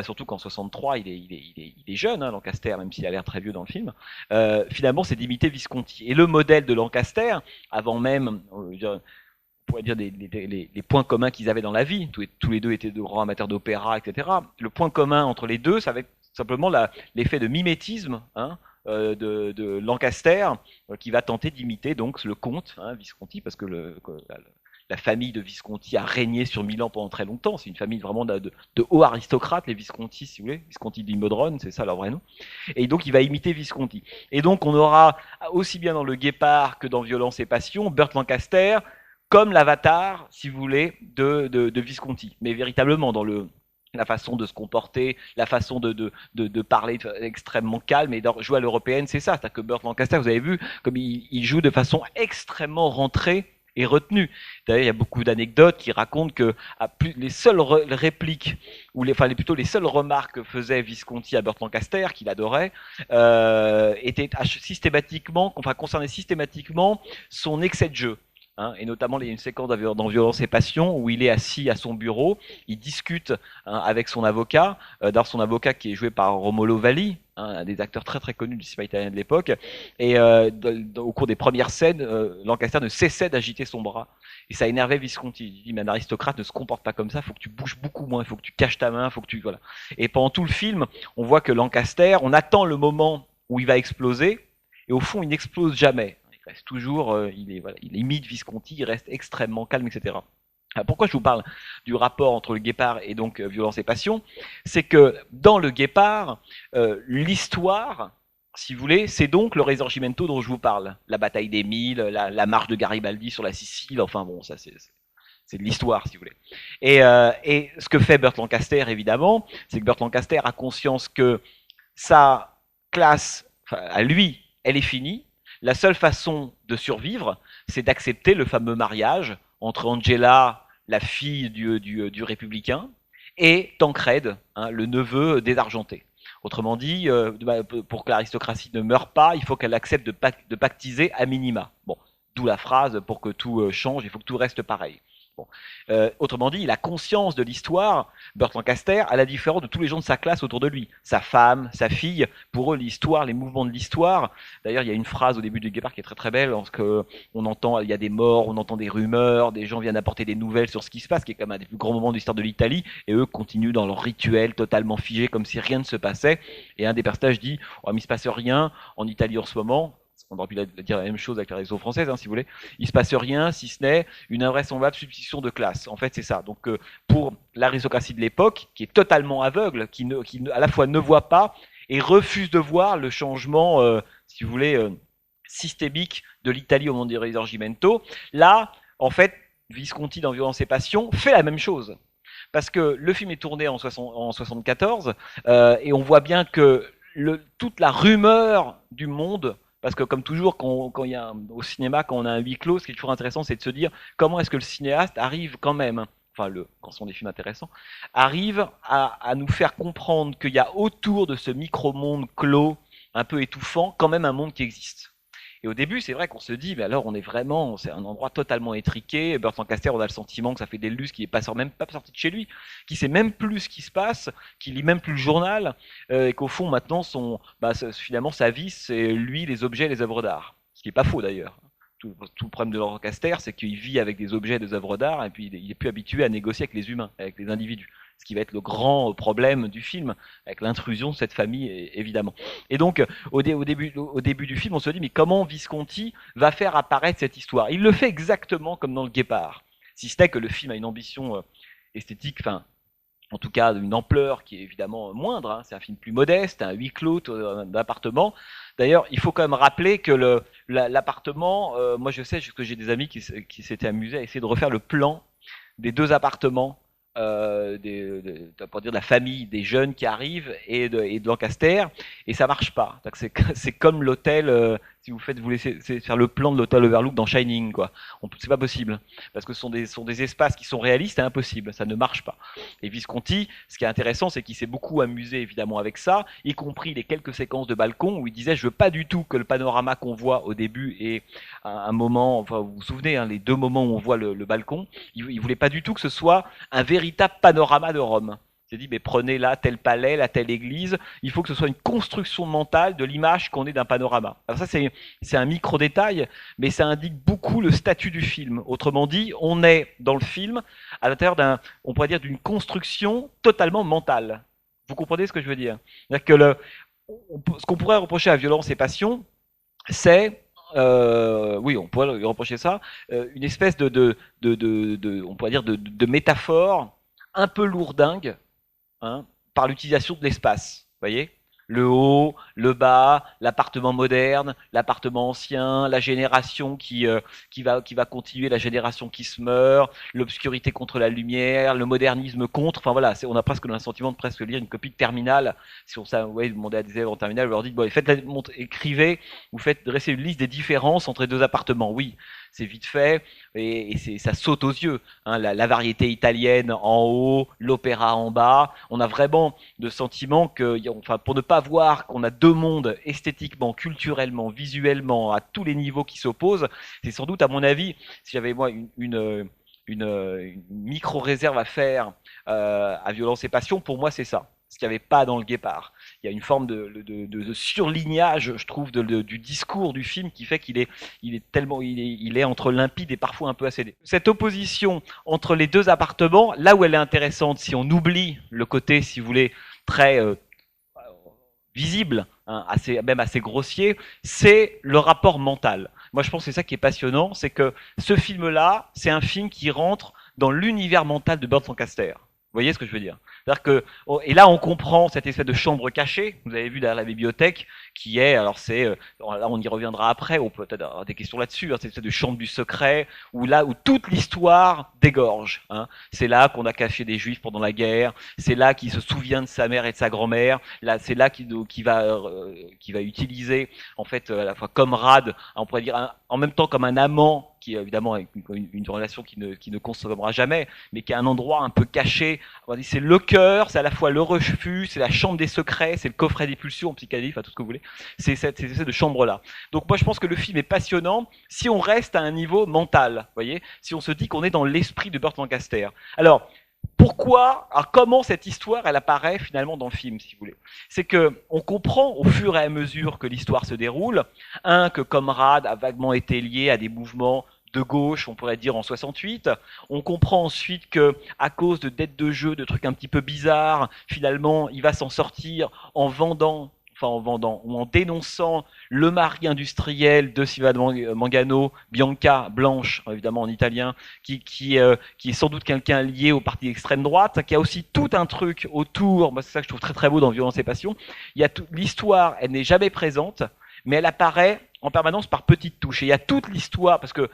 surtout qu'en 63 il est jeune, Lancaster, même s'il a l'air très vieux dans le film, finalement c'est d'imiter Visconti. Et le modèle de Lancaster, avant même, on pourrait dire les points communs qu'ils avaient dans la vie, tous les deux étaient de grands amateurs d'opéra, etc. Le point commun entre les deux, ça va être simplement l'effet de mimétisme, de Lancaster, qui va tenter d'imiter donc le comte, Visconti, parce que la famille de Visconti a régné sur Milan pendant très longtemps. C'est une famille vraiment de hauts aristocrates, les Visconti, si vous voulez. Visconti di Modron, c'est ça leur vrai nom. Et donc, il va imiter Visconti. Et donc, on aura, aussi bien dans Le Guépard que dans Violence et Passion, Burt Lancaster comme l'avatar, si vous voulez, de Visconti. Mais véritablement, dans la façon de se comporter, la façon de parler extrêmement calme et de jouer à l'européenne, c'est ça. C'est-à-dire que Burt Lancaster, vous avez vu, comme il joue de façon extrêmement rentrée et retenue. D'ailleurs, il y a beaucoup d'anecdotes qui racontent que les seules répliques, ou plutôt les seules remarques que faisait Visconti à Burt Lancaster, qu'il adorait, étaient systématiquement, concernaient systématiquement son excès de jeu. Et notamment il y a une séquence dans Violence et Passion où il est assis à son bureau, il discute avec son avocat, son avocat qui est joué par Romolo Valli, un des acteurs très très connus du cinéma italien de l'époque, et au cours des premières scènes, Lancaster ne cessait d'agiter son bras, et ça énervait Visconti. Il dit mais un aristocrate ne se comporte pas comme ça, il faut que tu bouges beaucoup moins, il faut que tu caches ta main, faut que tu voilà. Et pendant tout le film, on voit que Lancaster, on attend le moment où il va exploser, et au fond il n'explose jamais. Il reste toujours, il imite Visconti, il reste extrêmement calme, etc. Alors pourquoi je vous parle du rapport entre Le Guépard et donc Violence et Passion? C'est que dans Le Guépard, l'histoire, si vous voulez, c'est donc le Risorgimento dont je vous parle. La bataille des Mille, la marche de Garibaldi sur la Sicile, enfin bon, ça c'est de l'histoire, si vous voulez. Et ce que fait Burt Lancaster, évidemment, c'est que Burt Lancaster a conscience que sa classe, à lui, elle est finie. La seule façon de survivre, c'est d'accepter le fameux mariage entre Angela, la fille du républicain, et Tancred, le neveu désargenté. Autrement dit, pour que l'aristocratie ne meure pas, il faut qu'elle accepte de pactiser à minima. Bon, d'où la phrase, pour que tout change, il faut que tout reste pareil. Bon. Autrement dit, il a conscience de l'histoire, Burt Lancaster, à la différence de tous les gens de sa classe autour de lui. Sa femme, sa fille, pour eux, l'histoire, les mouvements de l'histoire. D'ailleurs, il y a une phrase au début du Guépard qui est très très belle, lorsque on entend, il y a des morts, on entend des rumeurs, des gens viennent apporter des nouvelles sur ce qui se passe, qui est quand même un des plus grands moments de l'histoire de l'Italie, et eux continuent dans leur rituel totalement figé, comme si rien ne se passait. Et un des personnages dit, oh, mais il se passe rien en Italie en ce moment. On aurait pu dire la même chose avec la réseau française, si vous voulez. Il se passe rien, si ce n'est une invraisemblable substitution de classe. En fait, c'est ça. Donc, pour l'aristocratie de l'époque, qui est totalement aveugle, qui à la fois ne voit pas et refuse de voir le changement, si vous voulez, systémique de l'Italie au monde des Risorgimento, là, en fait, Visconti dans Violence et Passion fait la même chose. Parce que le film est tourné en 74, et on voit bien que toute la rumeur du monde, parce que comme toujours, quand il y a au cinéma, quand on a un huis clos, ce qui est toujours intéressant, c'est de se dire comment est-ce que le cinéaste arrive quand même, quand ce sont des films intéressants, arrive à nous faire comprendre qu'il y a autour de ce micro-monde clos, un peu étouffant, quand même un monde qui existe. Et au début, c'est vrai qu'on se dit, mais alors on est vraiment, c'est un endroit totalement étriqué. Burt Lancaster, on a le sentiment que ça fait des lustres qu'il n'est même pas sorti de chez lui, qu'il sait même plus ce qui se passe, qu'il lit même plus le journal, et qu'au fond maintenant, finalement sa vie, c'est lui, les objets, les œuvres d'art. Ce qui est pas faux d'ailleurs. Tout le problème de Lancaster, c'est qu'il vit avec des objets, des œuvres d'art, et puis il est plus habitué à négocier avec les humains, avec les individus. Ce qui va être le grand problème du film, avec l'intrusion de cette famille, évidemment. Et donc, au début du film, on se dit, mais comment Visconti va faire apparaître cette histoire? Il le fait exactement comme dans Le Guépard. Si ce n'est que le film a une ambition esthétique, en tout cas une ampleur qui est évidemment moindre. C'est un film plus modeste, un huis clos d'un appartement. D'ailleurs, il faut quand même rappeler que l'appartement, moi je sais que j'ai des amis qui s'étaient amusés à essayer de refaire le plan des deux appartements, pour dire de la famille des jeunes qui arrivent et de Lancaster, et ça marche pas. C'est comme l'hôtel, si vous laissez faire le plan de l'hôtel Overlook dans Shining, quoi. C'est pas possible parce que sont des espaces qui sont réalistes et impossibles, ça ne marche pas. Et Visconti, ce qui est intéressant, c'est qu'il s'est beaucoup amusé évidemment avec ça, y compris les quelques séquences de balcon où il disait je veux pas du tout que le panorama qu'on voit au début et un moment, enfin vous vous souvenez, hein, les deux moments où on voit le balcon, il voulait pas du tout que ce soit un véritable panorama de Rome. Il s'est dit, mais prenez là tel palais, là telle église, il faut que ce soit une construction mentale de l'image qu'on est d'un panorama. Alors ça, c'est un micro-détail, mais ça indique beaucoup le statut du film. Autrement dit, on est dans le film à l'intérieur on pourrait dire, d'une construction totalement mentale. Vous comprenez ce que je veux dire? C'est-à-dire que ce qu'on pourrait reprocher à Violence et Passion, c'est oui, on pourrait lui reprocher ça, une espèce on pourrait dire de métaphore un peu lourdingue, hein, par l'utilisation de l'espace. Vous voyez, le haut, le bas, l'appartement moderne, l'appartement ancien, la génération qui va continuer, la génération qui se meurt, l'obscurité contre la lumière, le modernisme contre. Enfin voilà, on a presque le sentiment de presque lire une copie de Terminal. Si on demandait à des élèves en Terminal, vous leur dites bon, écrivez, vous faites dresser une liste des différences entre les deux appartements. Oui, c'est vite fait et ça saute aux yeux. Hein, la variété italienne en haut, l'opéra en bas. On a vraiment le sentiment que, enfin, pour ne pas voir qu'on a deux mondes esthétiquement, culturellement, visuellement, à tous les niveaux qui s'opposent, c'est sans doute, à mon avis, si j'avais moi une micro-réserve à faire à Violence et Passion, pour moi c'est ça. Ce qu'il n'y avait pas dans le Guépard. Il y a une forme de surlignage, je trouve, du discours du film qui fait qu'il est, il est entre limpide et parfois un peu assédé. Cette opposition entre les deux appartements, là où elle est intéressante, si on oublie le côté, si vous voulez, très visible, hein, même assez grossier, c'est le rapport mental. Moi, je pense que c'est ça qui est passionnant, c'est que ce film-là, c'est un film qui rentre dans l'univers mental de Burt Lancaster. Vous voyez ce que je veux dire? C'est-à-dire que, et là, on comprend cette espèce de chambre cachée, vous avez vu derrière la bibliothèque, qui est, alors là, on y reviendra après, on peut peut-être avoir des questions là-dessus, hein, cette espèce de chambre du secret, où toute l'histoire dégorge. Hein. C'est là qu'on a caché des juifs pendant la guerre, c'est là qu'il se souvient de sa mère et de sa grand-mère, là, c'est là qu'il va utiliser, en fait, à la fois comme rade, on pourrait dire, en même temps comme un amant, qui est évidemment une relation qui ne consommera jamais, mais qui est un endroit un peu caché. C'est le cœur, c'est à la fois le refus, c'est la chambre des secrets, c'est le coffret des pulsions en psychanalyse, enfin tout ce que vous voulez. C'est cette espèce de chambre-là. Donc moi je pense que le film est passionnant si on reste à un niveau mental, voyez, si on se dit qu'on est dans l'esprit de Burt Lancaster. Alors, comment cette histoire, elle apparaît finalement dans le film, si vous voulez. C'est que on comprend au fur et à mesure que l'histoire se déroule, que Comrade a vaguement été lié à des mouvements de gauche, on pourrait dire en 68. On comprend ensuite que, à cause de dettes de jeu, de trucs un petit peu bizarres, finalement, il va s'en sortir en vendant ou en dénonçant le mari industriel de Silva Mangano, Bianca, Blanche, évidemment en italien, qui est sans doute quelqu'un lié au parti d'extrême droite, qui a aussi tout un truc autour, moi c'est ça que je trouve très très beau dans Violence et Passion, l'histoire, elle n'est jamais présente, mais elle apparaît en permanence par petites touches. Et il y a toute l'histoire, parce que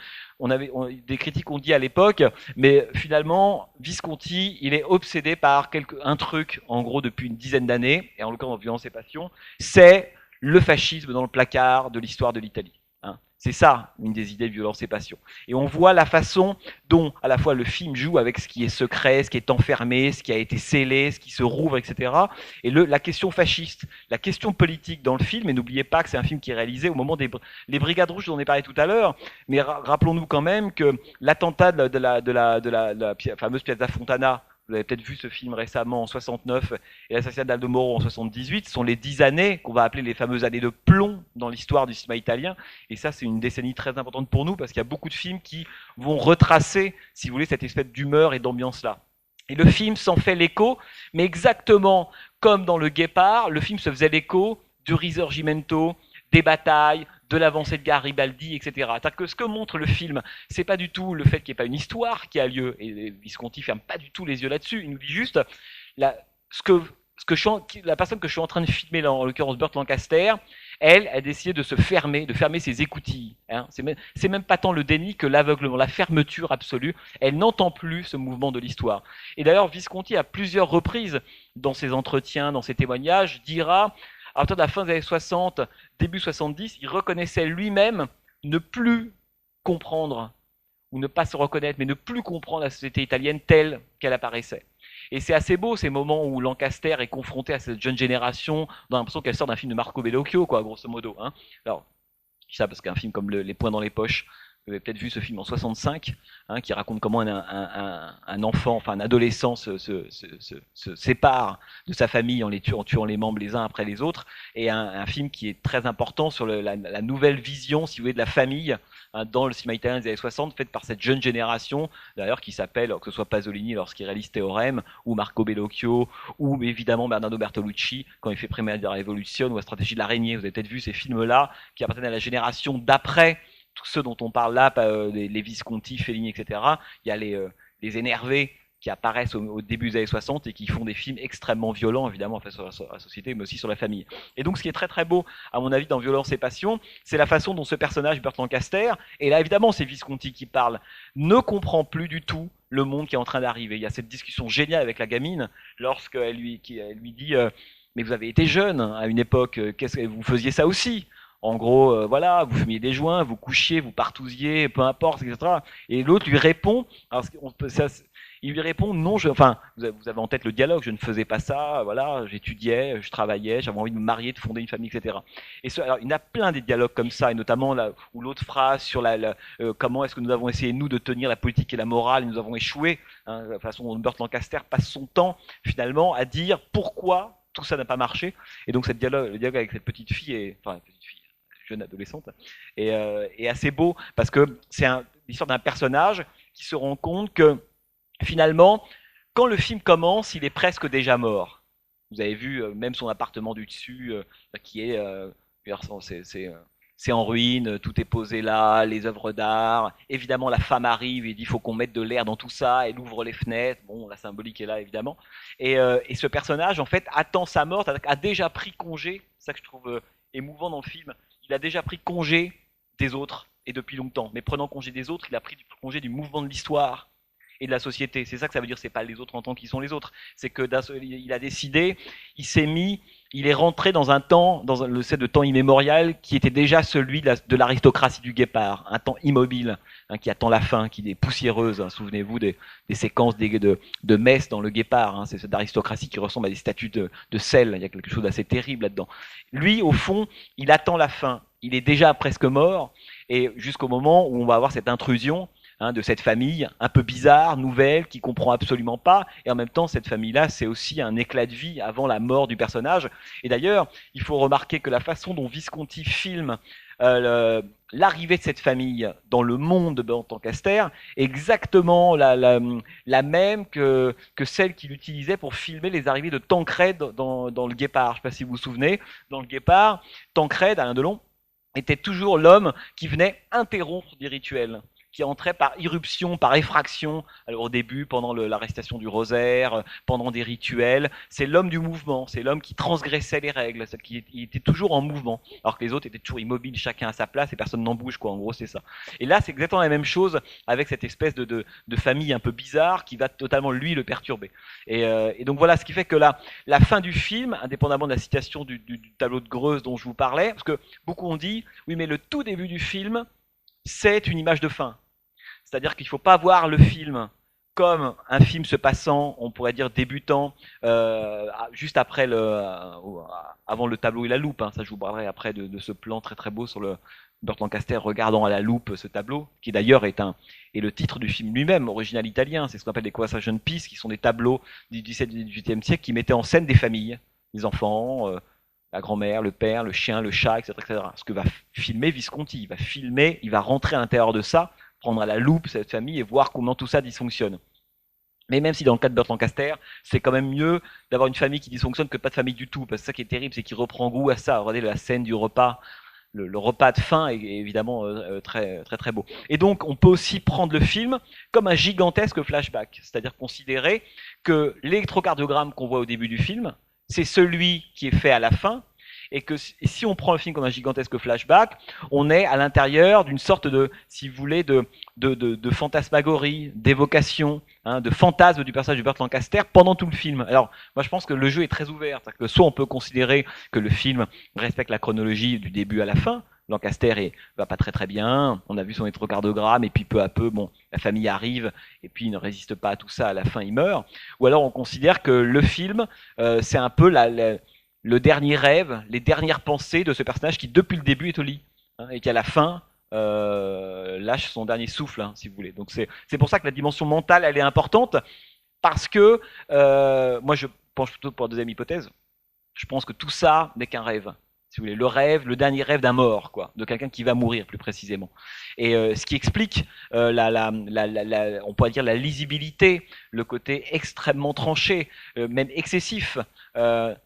des critiques ont dit à l'époque, mais finalement, Visconti, il est obsédé par un truc, en gros, depuis une dizaine d'années, et en l'occurrence dans Violence et Passion, c'est le fascisme dans le placard de l'histoire de l'Italie. Hein. C'est ça, une des idées de Violence et Passion. Et on voit la façon dont, à la fois, le film joue avec ce qui est secret, ce qui est enfermé, ce qui a été scellé, ce qui se rouvre, etc. Et la question fasciste, la question politique dans le film, et n'oubliez pas que c'est un film qui est réalisé au moment les Brigades Rouges dont on a parlé tout à l'heure, mais rappelons-nous quand même que l'attentat de la fameuse Piazza Fontana, vous avez peut-être vu ce film récemment en 69 et l'assassinat d'Aldo Moro en 78, sont les 10 années qu'on va appeler les fameuses années de plomb dans l'histoire du cinéma italien. Et ça, c'est une décennie très importante pour nous parce qu'il y a beaucoup de films qui vont retracer, si vous voulez, cette espèce d'humeur et d'ambiance-là. Et le film s'en fait l'écho, mais exactement comme dans Le Guépard, le film se faisait l'écho du Risorgimento, des batailles, de l'avancée de Garibaldi, etc. C'est-à-dire que ce que montre le film, c'est pas du tout le fait qu'il n'y ait pas une histoire qui a lieu, et Visconti ferme pas du tout les yeux là-dessus, il nous dit juste la personne que je suis en train de filmer, là, en l'occurrence Burt Lancaster, Elle a décidé de se fermer, de fermer ses écoutilles. Hein. C'est même pas tant le déni que l'aveuglement, la fermeture absolue. Elle n'entend plus ce mouvement de l'histoire. Et d'ailleurs, Visconti, à plusieurs reprises, dans ses entretiens, dans ses témoignages, dira, à partir de la fin des années 60, début 70, il reconnaissait lui-même ne plus comprendre, ou ne pas se reconnaître, mais ne plus comprendre la société italienne telle qu'elle apparaissait. Et c'est assez beau ces moments où Lancaster est confronté à cette jeune génération, on a l'impression qu'elle sort d'un film de Marco Bellocchio, quoi, grosso modo. Hein. Alors, je dis ça parce qu'un film comme Les Poings dans les poches, vous avez peut-être vu ce film en 65, hein, qui raconte comment un enfant, enfin un adolescent se sépare de sa famille en tuant les membres les uns après les autres, et un film qui est très important sur la nouvelle vision, si vous voulez, de la famille, hein, dans le cinéma italien des années 60, faite par cette jeune génération, d'ailleurs, qui s'appelle, que ce soit Pasolini lorsqu'il réalise Théorème, ou Marco Bellocchio, ou évidemment Bernardo Bertolucci quand il fait Prima della Rivoluzione ou La stratégie de l'araignée. Vous avez peut-être vu ces films-là qui appartiennent à la génération d'après tous ceux dont on parle là, les Visconti, Fellini, etc. Il y a les énervés qui apparaissent au début des années 60 et qui font des films extrêmement violents, évidemment, sur la société, mais aussi sur la famille. Et donc, ce qui est très très beau, à mon avis, dans Violence et Passion, c'est la façon dont ce personnage, Burt Lancaster, et là, évidemment, c'est Visconti qui parle, ne comprend plus du tout le monde qui est en train d'arriver. Il y a cette discussion géniale avec la gamine, lorsqu'elle lui dit mais vous avez été jeune à une époque, qu'est-ce que vous faisiez ça aussi? En gros, voilà, vous fumiez des joints, vous couchiez, vous partousiez, peu importe, etc. Et l'autre lui répond, alors il lui répond non, enfin, vous avez en tête le dialogue, je ne faisais pas ça, voilà, j'étudiais, je travaillais, j'avais envie de me marier, de fonder une famille, etc. Alors, il y en a plein des dialogues comme ça, et notamment là où l'autre phrase sur comment est-ce que nous avons essayé nous de tenir la politique et la morale, et nous avons échoué. Hein, la façon dont Burt Lancaster passe son temps finalement à dire pourquoi tout ça n'a pas marché. Et donc le dialogue avec cette petite fille, enfin petite fille, jeune adolescente, est assez beau parce que c'est l'histoire d'un personnage qui se rend compte que finalement, quand le film commence, il est presque déjà mort. Vous avez vu même son appartement du dessus qui est, c'est en ruine, tout est posé là, les œuvres d'art. Évidemment, la femme arrive et dit il faut qu'on mette de l'air dans tout ça. Elle ouvre les fenêtres. Bon, la symbolique est là, évidemment. Et ce personnage, en fait, attend sa mort, a déjà pris congé. C'est ça que je trouve émouvant dans le film. Il a déjà pris congé des autres, et depuis longtemps. Mais prenant congé des autres, il a pris congé du mouvement de l'histoire et de la société. C'est ça que ça veut dire, c'est pas les autres en tant qu'ils sont les autres. C'est que il a décidé, il est rentré dans un temps, dans le set de temps immémorial qui était déjà celui de l'aristocratie du Guépard, un temps immobile, hein, qui attend la fin, qui est poussiéreuse. Hein, souvenez-vous des séquences de messe dans le Guépard. Hein, c'est cette aristocratie qui ressemble à des statues de sel. Il y a quelque chose d'assez terrible là-dedans. Lui, au fond, il attend la fin. Il est déjà presque mort, et jusqu'au moment où on va avoir cette intrusion, hein, de cette famille un peu bizarre, nouvelle, qui comprend absolument pas, et en même temps cette famille-là, c'est aussi un éclat de vie avant la mort du personnage. Et d'ailleurs, il faut remarquer que la façon dont Visconti filme l'arrivée de cette famille dans le monde de Burt Lancaster est exactement la même que celle qu'il utilisait pour filmer les arrivées de Tancred dans le Guépard. Je ne sais pas si vous vous souvenez, dans le Guépard, Tancred, Alain Delon, était toujours l'homme qui venait interrompre des rituels, qui entrait par irruption, par effraction. Alors au début, pendant la récitation du rosaire, pendant des rituels, c'est l'homme du mouvement, c'est l'homme qui transgressait les règles, il était toujours en mouvement, alors que les autres étaient toujours immobiles, chacun à sa place, et personne n'en bouge, quoi. En gros, c'est ça. Et là, c'est exactement la même chose avec cette espèce de famille un peu bizarre qui va totalement, lui, le perturber. Et donc voilà, ce qui fait que la fin du film, indépendamment de la citation du tableau de Greuze dont je vous parlais, parce que beaucoup ont dit, oui, mais le tout début du film, c'est une image de fin. C'est-à-dire qu'il ne faut pas voir le film comme un film se passant, on pourrait dire débutant, juste après avant le tableau et la loupe. Hein. Ça, je vous parlerai après de ce plan très très beau sur le Burt Lancaster regardant à la loupe ce tableau, qui d'ailleurs est le titre du film lui-même, original italien. C'est ce qu'on appelle les conversation pieces, qui sont des tableaux du XVIIe et du XVIIIe siècle qui mettaient en scène des familles, des enfants, la grand-mère, le père, le chien, le chat, etc., etc. Ce que va filmer Visconti, il va rentrer à l'intérieur de ça, prendre à la loupe cette famille et voir comment tout ça dysfonctionne. Mais même si dans le cas de Burt Lancaster, c'est quand même mieux d'avoir une famille qui dysfonctionne que pas de famille du tout, parce que ça qui est terrible, c'est qu'il reprend goût à ça. Regardez la scène du repas, le repas de fin est évidemment très très très beau. Et donc on peut aussi prendre le film comme un gigantesque flashback, c'est-à-dire considérer que l'électrocardiogramme qu'on voit au début du film, c'est celui qui est fait à la fin, et que si on prend le film comme un gigantesque flashback, on est à l'intérieur d'une sorte de, si vous voulez, de fantasmagorie, d'évocation, hein, de fantasme du personnage de Burt Lancaster pendant tout le film. Alors, moi, je pense que le jeu est très ouvert. C'est-à-dire que soit on peut considérer que le film respecte la chronologie du début à la fin. Lancaster va pas très très bien. On a vu son électrocardiogramme et puis peu à peu, bon, la famille arrive et puis il ne résiste pas à tout ça. À la fin, il meurt. Ou alors on considère que le film, c'est un peu le dernier rêve, les dernières pensées de ce personnage qui depuis le début est au lit, hein, et qui à la fin lâche son dernier souffle, hein, si vous voulez. Donc c'est pour ça que la dimension mentale, elle est importante, parce que moi je penche plutôt pour la deuxième hypothèse. Je pense que tout ça n'est qu'un rêve. Si vous voulez, le rêve, le dernier rêve d'un mort, quoi, de quelqu'un qui va mourir plus précisément. Et ce qui explique on pourrait dire la lisibilité, le côté extrêmement tranché, même excessif. Par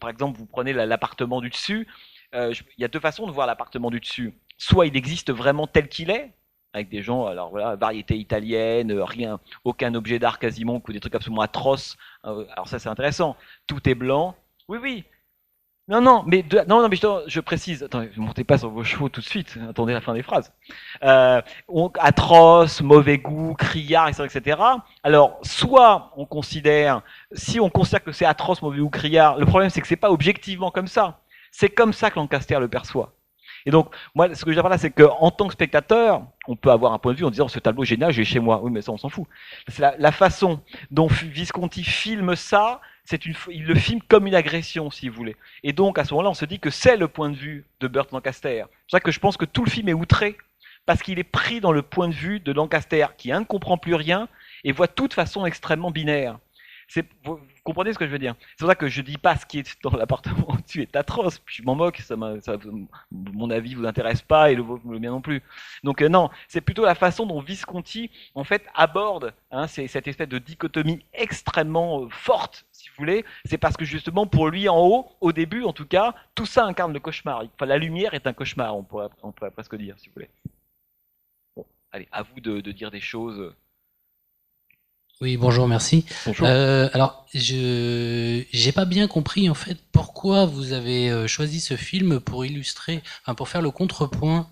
exemple, vous prenez l'appartement du dessus. Il y a deux façons de voir l'appartement du dessus. Soit il existe vraiment tel qu'il est, avec des gens, alors voilà, variété italienne, rien, aucun objet d'art quasiment, ou des trucs absolument atroces. Alors ça c'est intéressant. Tout est blanc. Oui, oui. Non, mais je précise. Attendez, ne montez pas sur vos chevaux tout de suite. Attendez la fin des phrases. Atroce, mauvais goût, criard, etc., etc. Alors, soit on considère, si on considère que c'est atroce, mauvais goût, criard, le problème c'est que c'est pas objectivement comme ça. C'est comme ça que Lancaster le perçoit. Et donc, moi, ce que je veux dire par là, c'est qu'en tant que spectateur, on peut avoir un point de vue en disant ce tableau est génial, j'ai chez moi. Oui, mais ça, on s'en fout. C'est la façon dont Visconti filme ça, il le filme comme une agression, si vous voulez. Et donc, à ce moment-là, on se dit que c'est le point de vue de Burt Lancaster. C'est pour ça que je pense que tout le film est outré, parce qu'il est pris dans le point de vue de Lancaster, qui ne comprend plus rien et voit tout de façon extrêmement binaire. Vous comprenez ce que je veux dire? C'est pour ça que je dis pas ce qui est dans l'appartement au-dessus est atroce, puis je m'en moque, mon avis vous intéresse pas et le mien non plus. Donc non, c'est plutôt la façon dont Visconti en fait aborde, hein, cette espèce de dichotomie extrêmement forte, si vous voulez. C'est parce que justement pour lui en haut, au début en tout cas, tout ça incarne le cauchemar. Enfin, la lumière est un cauchemar, on pourrait presque dire, si vous voulez. Bon, allez, à vous de dire des choses. Oui, bonjour, merci. Bonjour. Alors, j'ai pas bien compris en fait pourquoi vous avez choisi ce film pour illustrer, enfin, pour faire le contrepoint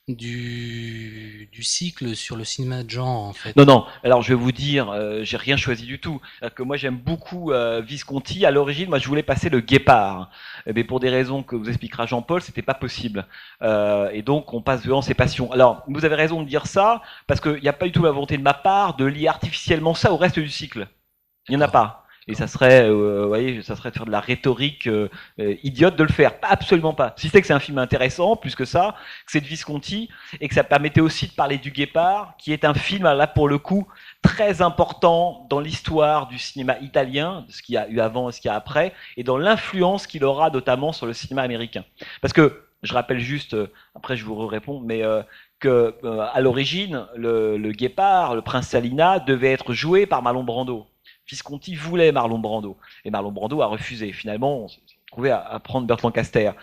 du cycle sur le cinéma de genre en fait. Non, alors je vais vous dire, j'ai rien choisi du tout. Que moi j'aime beaucoup Visconti. À l'origine, moi je voulais passer le Guépard. Mais pour des raisons que vous expliquera Jean-Paul, c'était pas possible. Et donc on passe Violence et Passion. Alors, vous avez raison de dire ça, parce qu'il n'y a pas du tout la volonté de ma part de lier artificiellement ça au reste du cycle. Il n'y en a pas. Et ça serait, voyez, ça serait de faire de la rhétorique idiote de le faire. Absolument pas. Si c'est que c'est un film intéressant, plus que ça, que c'est de Visconti, et que ça permettait aussi de parler du Guépard, qui est un film, là, pour le coup, très important dans l'histoire du cinéma italien, de ce qu'il y a eu avant et ce qu'il y a après, et dans l'influence qu'il aura notamment sur le cinéma américain. Parce que, je rappelle juste, après je vous réponds, mais que à l'origine, le Guépard, le prince Salina, devait être joué par Marlon Brando. Visconti voulait Marlon Brando, et Marlon Brando a refusé. Finalement, on s'est retrouvé à prendre Burt Lancaster.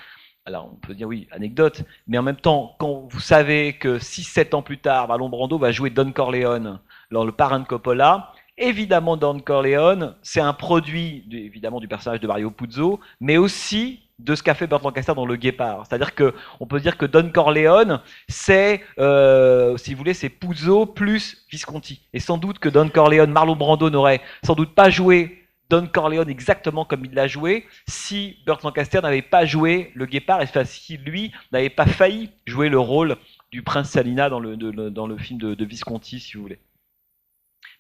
Alors, on peut dire oui, anecdote, mais en même temps, quand vous savez que 6-7 ans plus tard, Marlon Brando va jouer Don Corleone dans Le Parrain de Coppola, évidemment, Don Corleone, c'est un produit, évidemment, du personnage de Mario Puzo, mais aussi de ce qu'a fait Burt Lancaster dans Le Guépard. C'est-à-dire que on peut dire que Don Corleone, c'est, si vous voulez, c'est Puzo plus Visconti. Et sans doute que Don Corleone, Marlon Brando n'aurait sans doute pas joué Don Corleone exactement comme il l'a joué si Burt Lancaster n'avait pas joué Le Guépard et si lui n'avait pas failli jouer le rôle du prince Salina dans le film de Visconti, si vous voulez.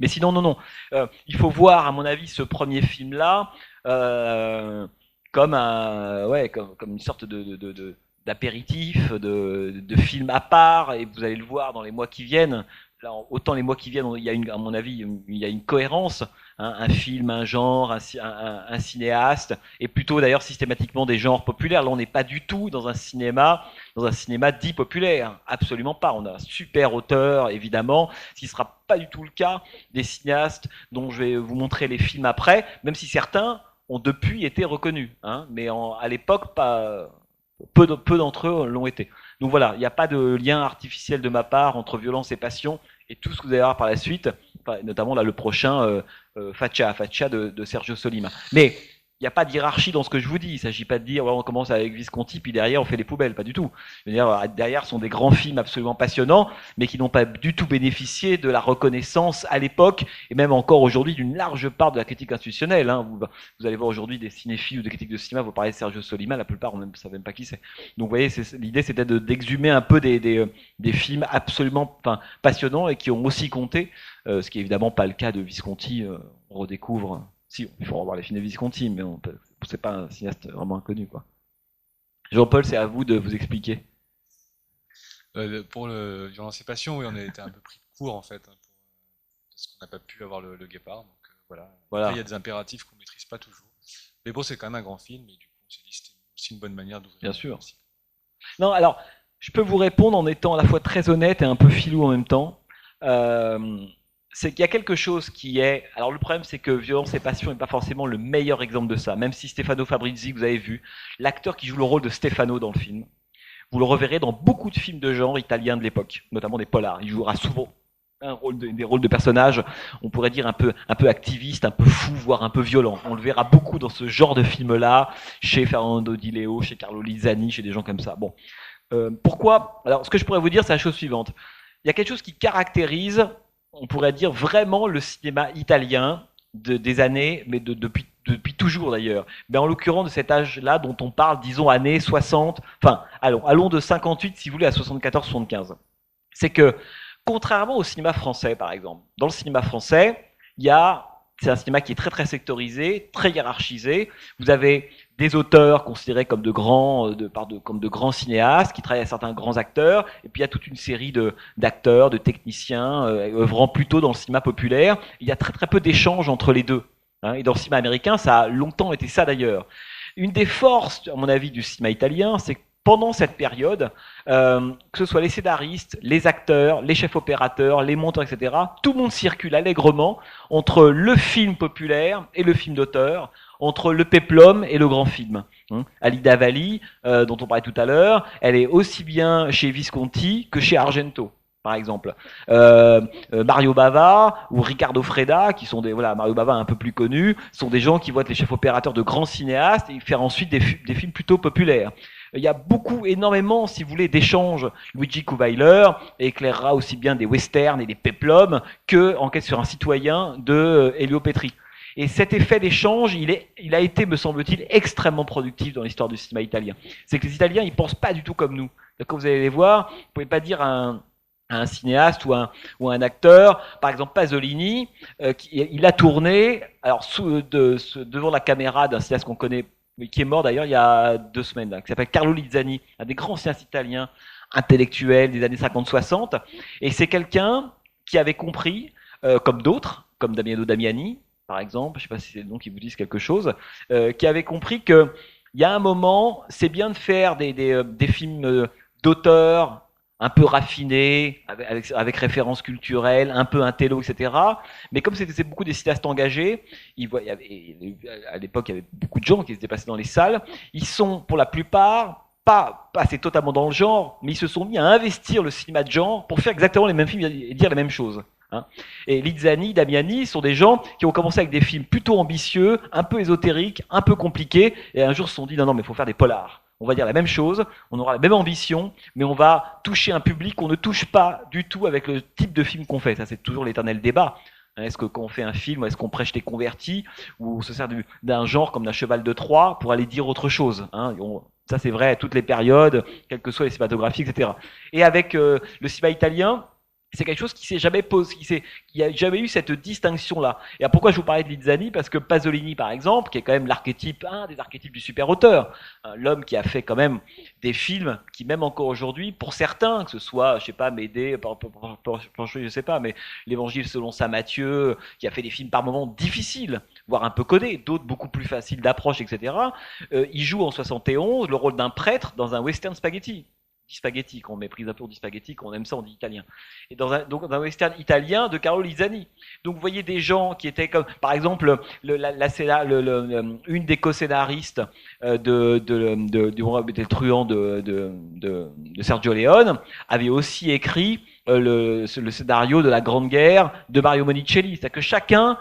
Mais sinon, non. Il faut voir, à mon avis, ce premier film-là comme une sorte d'apéritif, de film à part, et vous allez le voir dans les mois qui viennent. Là, autant les mois qui viennent, il y a à mon avis, il y a une cohérence, hein, un film, un genre, un cinéaste, et plutôt d'ailleurs systématiquement des genres populaires. Là, on n'est pas du tout dans un cinéma dit populaire, absolument pas. On a un super auteur, évidemment, ce qui sera pas du tout le cas des cinéastes dont je vais vous montrer les films après, même si certains ont depuis été reconnus, hein, mais à l'époque, peu d'entre eux l'ont été. Donc voilà, il n'y a pas de lien artificiel de ma part entre violence et passion et tout ce que vous allez voir par la suite, notamment là le prochain Faccia de Sergio Solima. Mais il n'y a pas de hiérarchie dans ce que je vous dis. Il ne s'agit pas de dire ouais, on commence avec Visconti, puis derrière on fait les poubelles. Pas du tout. Je veux dire, derrière sont des grands films absolument passionnants, mais qui n'ont pas du tout bénéficié de la reconnaissance à l'époque, et même encore aujourd'hui d'une large part de la critique institutionnelle. Hein. Vous allez voir aujourd'hui des cinéphiles ou des critiques de cinéma, vous parlez de Sergio Solima, la plupart on ne savent même pas qui c'est. Donc vous voyez, l'idée c'était d'exhumer un peu des films absolument passionnants et qui ont aussi compté, ce qui est évidemment pas le cas de Visconti. On redécouvre. Si, il faut revoir les films de Visconti, mais c'est pas un cinéaste vraiment inconnu, quoi. Jean-Paul, c'est à vous de vous expliquer. Pour le Violence et Passion, oui, on a été un peu pris de court en fait, hein, parce qu'on n'a pas pu avoir le guépard. Donc voilà. Voilà. Après, il y a des impératifs qu'on maîtrise pas toujours. Mais bon, c'est quand même un grand film, et du coup, on s'est dit que c'était aussi une bonne manière d'ouvrir. Bien sûr. Non, alors, je peux vous répondre en étant à la fois très honnête et un peu filou en même temps. C'est qu'il y a quelque chose qui est... Alors le problème, c'est que Violence et Passion n'est pas forcément le meilleur exemple de ça. Même si Stefano Fabrizi, que vous avez vu, l'acteur qui joue le rôle de Stefano dans le film, vous le reverrez dans beaucoup de films de genre italiens de l'époque, notamment des polars. Il jouera souvent des rôles de personnages, on pourrait dire un peu activistes, un peu fous, voire un peu violents. On le verra beaucoup dans ce genre de film-là, chez Fernando Di Leo, chez Carlo Lizzani, chez des gens comme ça. Bon, pourquoi? Alors, ce que je pourrais vous dire, c'est la chose suivante. Il y a quelque chose qui caractérise, on pourrait dire vraiment le cinéma italien des années, mais depuis toujours d'ailleurs. Mais en l'occurrence de cet âge-là dont on parle, disons années 60, enfin, allons de 58 si vous voulez à 74-75. C'est que, contrairement au cinéma français par exemple, dans le cinéma français, c'est un cinéma qui est très très sectorisé, très hiérarchisé. Vous avez des auteurs considérés comme de grands cinéastes qui travaillent avec certains grands acteurs, et puis il y a toute une série d'acteurs, de techniciens œuvrant plutôt dans le cinéma populaire. Il y a très très peu d'échanges entre les deux. Hein, et dans le cinéma américain, ça a longtemps été ça d'ailleurs. Une des forces, à mon avis, du cinéma italien, c'est que pendant cette période, que ce soit les scénaristes, les acteurs, les chefs opérateurs, les monteurs, etc., tout le monde circule allègrement entre le film populaire et le film d'auteur, entre le péplum et le grand film. Alida Valli, dont on parlait tout à l'heure, elle est aussi bien chez Visconti que chez Argento, par exemple. Mario Bava ou Riccardo Freda, qui sont Mario Bava un peu plus connu, sont des gens qui vont être les chefs opérateurs de grands cinéastes et faire ensuite des films plutôt populaires. Il y a énormément, si vous voulez, d'échanges. Luigi Kuweiler éclairera aussi bien des westerns et des péplums que Enquête sur un citoyen de Elio Petri. Et cet effet d'échange, il a été, me semble-t-il, extrêmement productif dans l'histoire du cinéma italien. C'est que les Italiens, ils pensent pas du tout comme nous. Quand vous allez les voir, vous pouvez pas dire à un cinéaste ou un acteur, par exemple Pasolini, il a tourné devant la caméra d'un cinéaste qu'on connaît, qui est mort d'ailleurs il y a 2 semaines, qui s'appelle Carlo Lizzani, un des grands cinéastes italiens intellectuels des années 50-60, et c'est quelqu'un qui avait compris, comme d'autres, comme Damiano Damiani, par exemple, je ne sais pas si c'est le nom qui vous disent quelque chose, qui avait compris qu'il y a un moment, c'est bien de faire des films d'auteur, un peu raffinés, avec références culturelles, un peu intello, etc. Mais comme c'était beaucoup des cinéastes engagés, à l'époque, il y avait beaucoup de gens qui se déplaçaient dans les salles, ils sont, pour la plupart, pas passés totalement dans le genre, mais ils se sont mis à investir le cinéma de genre pour faire exactement les mêmes films et dire les mêmes choses. Et Lizzani, Damiani sont des gens qui ont commencé avec des films plutôt ambitieux, un peu ésotériques, un peu compliqués, et un jour se sont dit non mais il faut faire des polars. On va dire la même chose, on aura la même ambition, mais on va toucher un public qu'on ne touche pas du tout avec le type de film qu'on fait. Ça, c'est toujours l'éternel débat. Est-ce que quand on fait un film, est-ce qu'on prêche les convertis, ou on se sert d'un genre comme d'un cheval de Troie pour aller dire autre chose, ça, c'est vrai à toutes les périodes, quelles que soient les cinématographies, etc. Et avec le cinéma italien, c'est quelque chose qui s'est jamais posé, il n'y a jamais eu cette distinction-là. Et alors pourquoi je vous parlais de Lizzani? Parce que Pasolini, par exemple, qui est quand même un des archétypes du super-auteur, l'homme qui a fait quand même des films qui, même encore aujourd'hui, pour certains, que ce soit, je sais pas, Médée, je sais pas, mais l'Évangile selon saint Matthieu, qui a fait des films par moments difficiles, voire un peu codés, d'autres beaucoup plus faciles d'approche, etc. Il joue en 71 le rôle d'un prêtre dans un western spaghetti. Spaghetti, qu'on méprise un peu, on dit spaghetti, qu'on aime ça, on dit italien. Et dans un western italien de Carlo Lizzani. Donc vous voyez des gens qui étaient comme, par exemple, une des co-scénaristes du truand de Sergio Leone avait aussi écrit le scénario de La Grande Guerre de Mario Monicelli. C'est-à-dire que chacun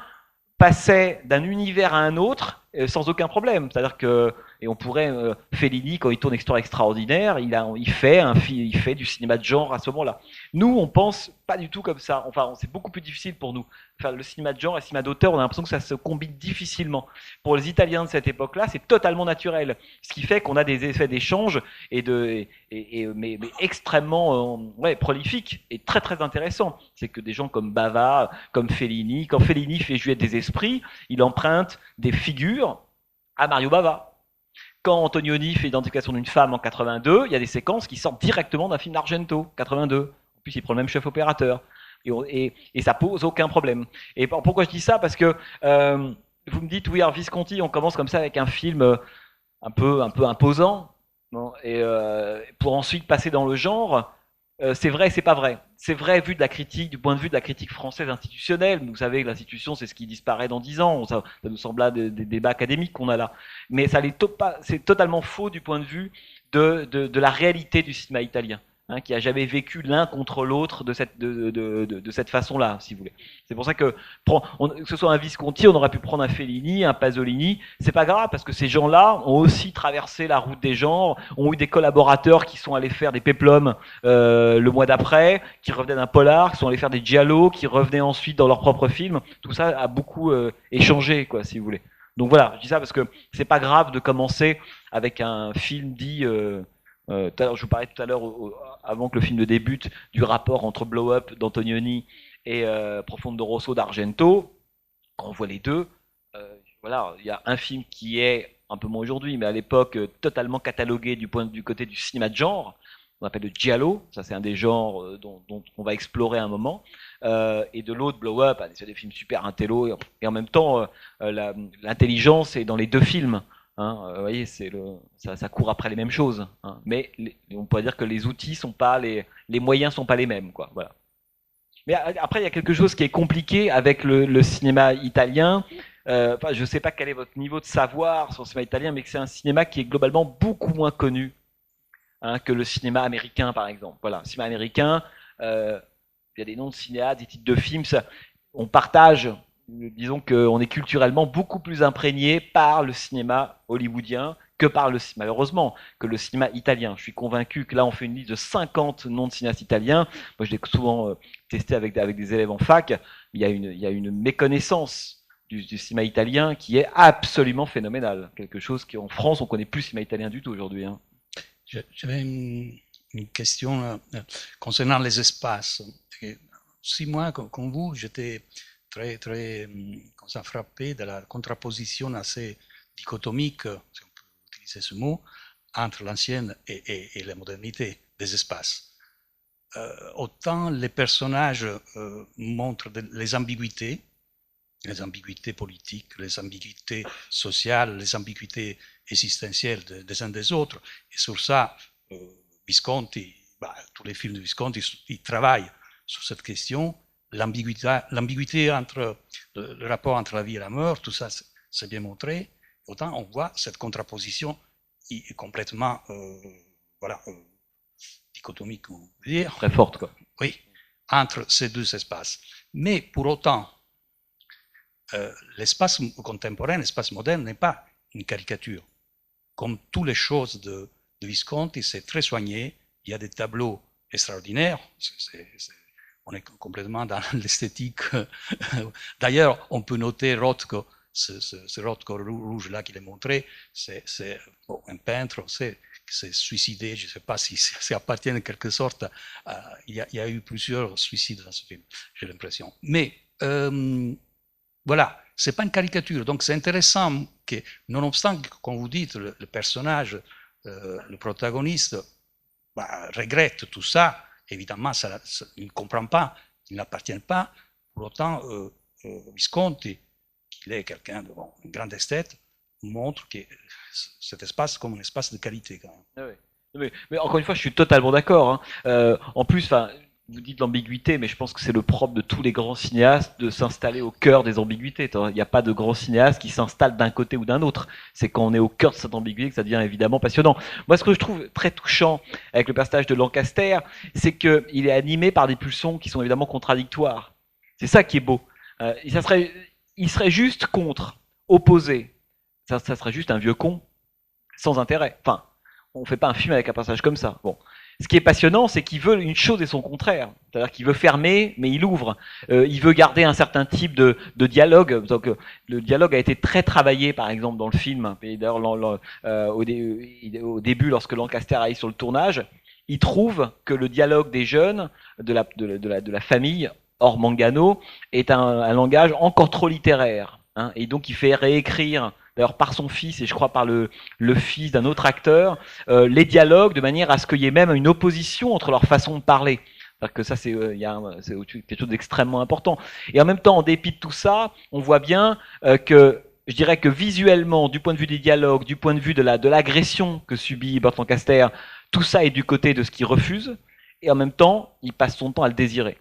passait d'un univers à un autre sans aucun problème. C'est-à-dire que, et on pourrait, Fellini, quand il tourne Histoire extraordinaire, il fait du cinéma de genre à ce moment-là. Nous, on pense pas du tout comme ça. Enfin, c'est beaucoup plus difficile pour nous. Enfin, le cinéma de genre et le cinéma d'auteur, on a l'impression que ça se combine difficilement. Pour les Italiens de cette époque-là, c'est totalement naturel. Ce qui fait qu'on a des effets d'échange mais extrêmement prolifiques et très très intéressants. C'est que des gens comme Bava, comme Fellini, quand Fellini fait jouer des esprits, il emprunte des figures à Mario Bava. Quand Antonioni fait l'identification d'une femme en 82, il y a des séquences qui sortent directement d'un film d'Argento, 82. En plus, il prend le même chef opérateur. Et ça pose aucun problème. Et pourquoi je dis ça? Parce que vous me dites, oui, alors Visconti, on commence comme ça avec un film un peu imposant, non, et pour ensuite passer dans le genre. C'est vrai et c'est pas vrai. C'est vrai vu de la critique, du point de vue de la critique française institutionnelle. Vous savez que l'institution, c'est ce qui disparaît dans 10 ans. Ça nous semble là des débats académiques qu'on a là. Mais c'est totalement faux du point de vue de la réalité du cinéma italien, hein, qui a jamais vécu l'un contre l'autre de cette façon-là, si vous voulez. C'est pour ça que que ce soit un Visconti, on aurait pu prendre un Fellini, un Pasolini. C'est pas grave parce que ces gens-là ont aussi traversé la route des genres, ont eu des collaborateurs qui sont allés faire des péplums le mois d'après, qui revenaient d'un polar, qui sont allés faire des giallo, qui revenaient ensuite dans leurs propres films. Tout ça a beaucoup échangé, quoi, si vous voulez. Donc voilà, je dis ça parce que c'est pas grave de commencer avec un film dit. Je vous parlais tout à l'heure, avant que le film ne débute, du rapport entre Blow Up d'Antonioni et Profondo Rosso d'Argento. Quand on voit les deux, voilà, il y a un film qui est un peu moins aujourd'hui, mais à l'époque totalement catalogué du côté du cinéma de genre. On appelle le giallo, ça c'est un des genres dont on va explorer un moment. Et de l'autre, Blow Up, c'est des films super intello, et en même temps, l'intelligence est dans les deux films. Hein, vous voyez, ça court après les mêmes choses. Hein, mais on pourrait dire que les outils sont pas les moyens sont pas les mêmes, quoi. Voilà. Mais après, il y a quelque chose qui est compliqué avec le cinéma italien. Je ne sais pas quel est votre niveau de savoir sur le cinéma italien, mais que c'est un cinéma qui est globalement beaucoup moins connu, hein, que le cinéma américain, par exemple. Voilà, le cinéma américain, il y a des noms de cinéastes, des titres de films, on partage. Disons qu'on est culturellement beaucoup plus imprégné par le cinéma hollywoodien que malheureusement, que le cinéma italien. Je suis convaincu que là, on fait une liste de 50 noms de cinéastes italiens. Moi, je l'ai souvent testé avec des élèves en fac. Il y a une méconnaissance du cinéma italien qui est absolument phénoménale. Quelque chose qu'en France, on connaît plus le cinéma italien du tout aujourd'hui. Hein. J'avais une question concernant les espaces. Si moi, comme vous, j'étais très frappé de la contraposition assez dichotomique, si on peut utiliser ce mot, entre l'ancienne et la modernité des espaces. Autant les personnages montrent les ambiguïtés politiques, les ambiguïtés sociales, les ambiguïtés existentielles des uns des autres. Et sur ça, Visconti, tous les films de Visconti, ils travaillent sur cette question. L'ambiguïté entre le rapport entre la vie et la mort, tout ça, c'est bien montré. Autant on voit cette contraposition complètement dichotomique, on peut dire. Très forte, quoi. Oui, entre ces deux espaces. Mais pour autant, l'espace contemporain, l'espace moderne n'est pas une caricature. Comme toutes les choses de Visconti, c'est très soigné. Il y a des tableaux extraordinaires. On est complètement dans l'esthétique. D'ailleurs, on peut noter Rothko, ce Rothko rouge-là qu'il a montré, c'est un peintre, qui s'est suicidé. Je ne sais pas si ça appartient en quelque sorte. Il y a eu plusieurs suicides dans ce film, j'ai l'impression. Mais voilà, ce n'est pas une caricature. Donc c'est intéressant que, nonobstant, comme vous dites, le personnage, le protagoniste, regrette tout ça. Évidemment, il ne comprend pas, il n'appartient pas. Pour autant, Visconti, qui est quelqu'un de un grand esthète, montre que cet espace comme un espace de qualité quand même. Oui. Mais encore une fois, je suis totalement d'accord. Hein. En plus, vous dites l'ambiguïté, mais je pense que c'est le propre de tous les grands cinéastes de s'installer au cœur des ambiguïtés. Il n'y a pas de grand cinéaste qui s'installe d'un côté ou d'un autre. C'est quand on est au cœur de cette ambiguïté que ça devient évidemment passionnant. Moi, ce que je trouve très touchant avec le personnage de Lancaster, c'est qu'il est animé par des pulsions qui sont évidemment contradictoires. C'est ça qui est beau. Il serait juste contre, opposé. ça serait juste un vieux con sans intérêt. Enfin, on fait pas un film avec un personnage comme ça. Bon. Ce qui est passionnant, c'est qu'il veut une chose et son contraire. C'est-à-dire qu'il veut fermer, mais il ouvre. Il veut garder un certain type de dialogue. Donc, le dialogue a été très travaillé, par exemple, dans le film. Et d'ailleurs, au début, lorsque Lancaster arrive sur le tournage, il trouve que le dialogue des jeunes, de la famille, hors Mangano, est un langage encore trop littéraire. Hein, et donc, il fait réécrire, d'ailleurs par son fils et je crois par le fils d'un autre acteur, les dialogues de manière à ce qu'il y ait même une opposition entre leurs façons de parler. C'est-à-dire que ça, c'est quelque chose d'extrêmement important. Et en même temps, en dépit de tout ça, on voit bien que, je dirais que visuellement, du point de vue des dialogues, du point de vue de l'agression que subit Burt Lancaster, tout ça est du côté de ce qu'il refuse, et en même temps, il passe son temps à le désirer.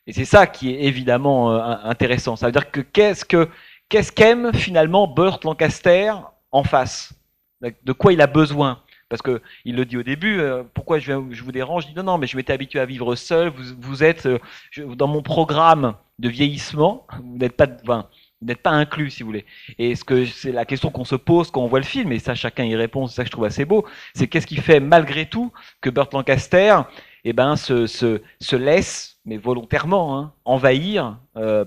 Et c'est ça qui est évidemment intéressant. Ça veut dire que qu'est-ce qu'aime finalement Burt Lancaster en face? De quoi il a besoin? Parce qu'il le dit au début, pourquoi je vous dérange? Il dit non, mais je m'étais habitué à vivre seul, vous êtes dans mon programme de vieillissement, vous n'êtes pas inclus, si vous voulez. Et c'est la question qu'on se pose quand on voit le film, et ça chacun y répond, c'est ça que je trouve assez beau, c'est qu'est-ce qui fait malgré tout que Burt Lancaster se laisse, mais volontairement, hein, envahir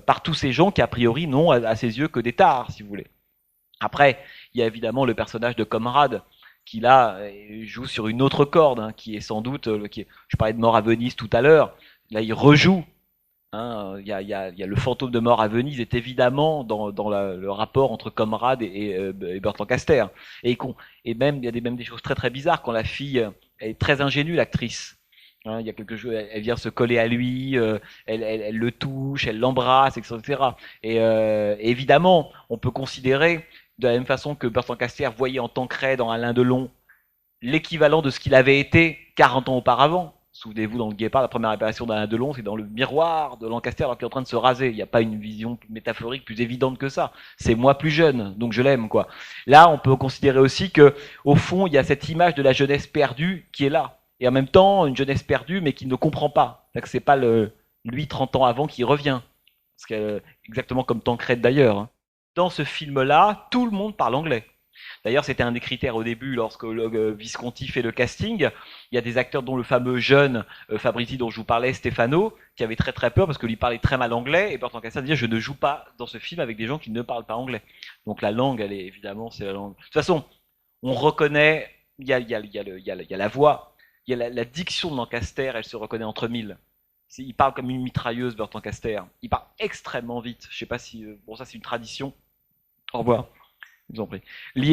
par tous ces gens qui a priori n'ont à ses yeux que des tares, si vous voulez. Après, il y a évidemment le personnage de Comrade qui là joue sur une autre corde, hein, qui est sans doute, je parlais de Mort à Venise tout à l'heure, là il rejoue. Hein, y a le fantôme de Mort à Venise est évidemment dans le rapport entre Comrade et Burt Lancaster. Et même il y a même des choses très très bizarres quand la fille est très ingénue, l'actrice. Hein, il y a quelque chose, elle vient se coller à lui, elle le touche, elle l'embrasse, etc. Et évidemment, on peut considérer de la même façon que Burt Lancaster voyait en Tancred, dans Alain Delon, l'équivalent de ce qu'il avait été 40 ans auparavant. Souvenez-vous, dans Le Guépard, la première apparition d'Alain Delon, c'est dans le miroir de Lancaster alors qu'il est en train de se raser. Il n'y a pas une vision métaphorique plus évidente que ça. C'est moi plus jeune, donc je l'aime, quoi. Là, on peut considérer aussi que, au fond, il y a cette image de la jeunesse perdue qui est là. Et en même temps, une jeunesse perdue, mais qui ne comprend pas. C'est-à-dire que c'est pas lui, 30 ans avant, qui revient. Parce que, exactement comme Tancred d'ailleurs. Hein. Dans ce film-là, tout le monde parle anglais. D'ailleurs, c'était un des critères au début, lorsque Visconti fait le casting. Il y a des acteurs dont le fameux jeune Fabrizi dont je vous parlais, Stefano, qui avait très très peur parce que lui parlait très mal anglais. Et Burt Lancaster disait, je ne joue pas dans ce film avec des gens qui ne parlent pas anglais. Donc la langue, elle est évidemment, c'est la langue. De toute façon, on reconnaît, il y a la voix, il y a la diction de Lancaster, elle se reconnaît entre mille. Il parle comme une mitrailleuse, Burt Lancaster. Il parle extrêmement vite. Je sais pas si, bon, ça c'est une tradition. Au revoir. Je vous en prie.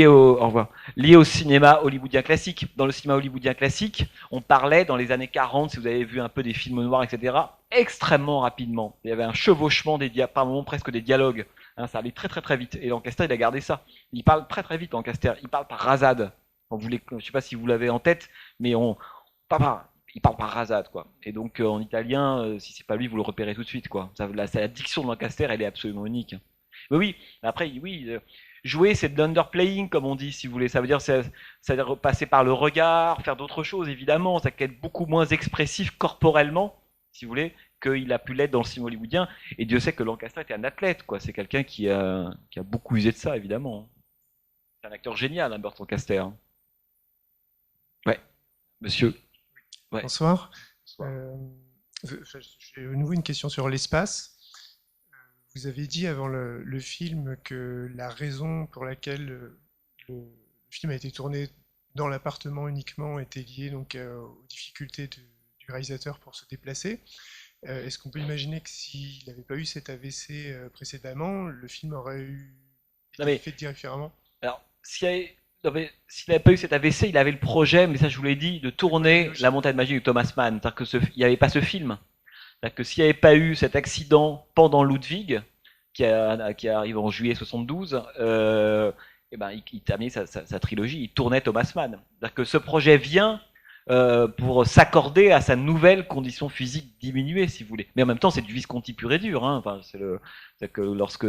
Au revoir. Lié au cinéma hollywoodien classique. Dans le cinéma hollywoodien classique, on parlait dans les années 40, si vous avez vu un peu des films noirs, etc., extrêmement rapidement. Il y avait un chevauchement par moments presque des dialogues. Hein, ça allait très très très vite. Et Lancaster, il a gardé ça. Il parle très très vite, Lancaster. Il parle par rasade. Je ne sais pas si vous l'avez en tête, mais il parle par rasade, quoi. Et donc en italien, si c'est pas lui, vous le repérez tout de suite, quoi. La diction de Lancaster, elle est absolument unique. Mais oui, après, oui. Jouer, c'est de l'underplaying, comme on dit, si vous voulez. Ça veut dire passer par le regard, faire d'autres choses, évidemment. Ça peut être beaucoup moins expressif corporellement, si vous voulez, qu'il a pu l'être dans le cinéma hollywoodien. Et Dieu sait que Lancaster était un athlète, quoi. C'est quelqu'un qui a beaucoup usé de ça, évidemment. C'est un acteur génial, hein, Burt Lancaster. Ouais, monsieur. Ouais. Bonsoir. Bonsoir. J'ai à nouveau une question sur l'espace. Vous avez dit avant le film que la raison pour laquelle le film a été tourné dans l'appartement uniquement était liée donc, aux difficultés du réalisateur pour se déplacer. Est-ce qu'on peut imaginer que s'il n'avait pas eu cet AVC précédemment, le film aurait été fait différemment? Alors, s'il n'avait pas eu cet AVC, il avait le projet, mais ça je vous l'ai dit, de tourner La Montagne Magique de Thomas Mann. C'est-à-dire qu'il n'y avait pas ce film. C'est-à-dire que s'il n'y avait pas eu cet accident pendant Ludwig, qui arrive en juillet 72, il terminait sa trilogie, il tournait Thomas Mann. C'est-à-dire que ce projet vient pour s'accorder à sa nouvelle condition physique diminuée, si vous voulez. Mais en même temps, c'est du Visconti pur et dur. Hein. Enfin, c'est que lorsque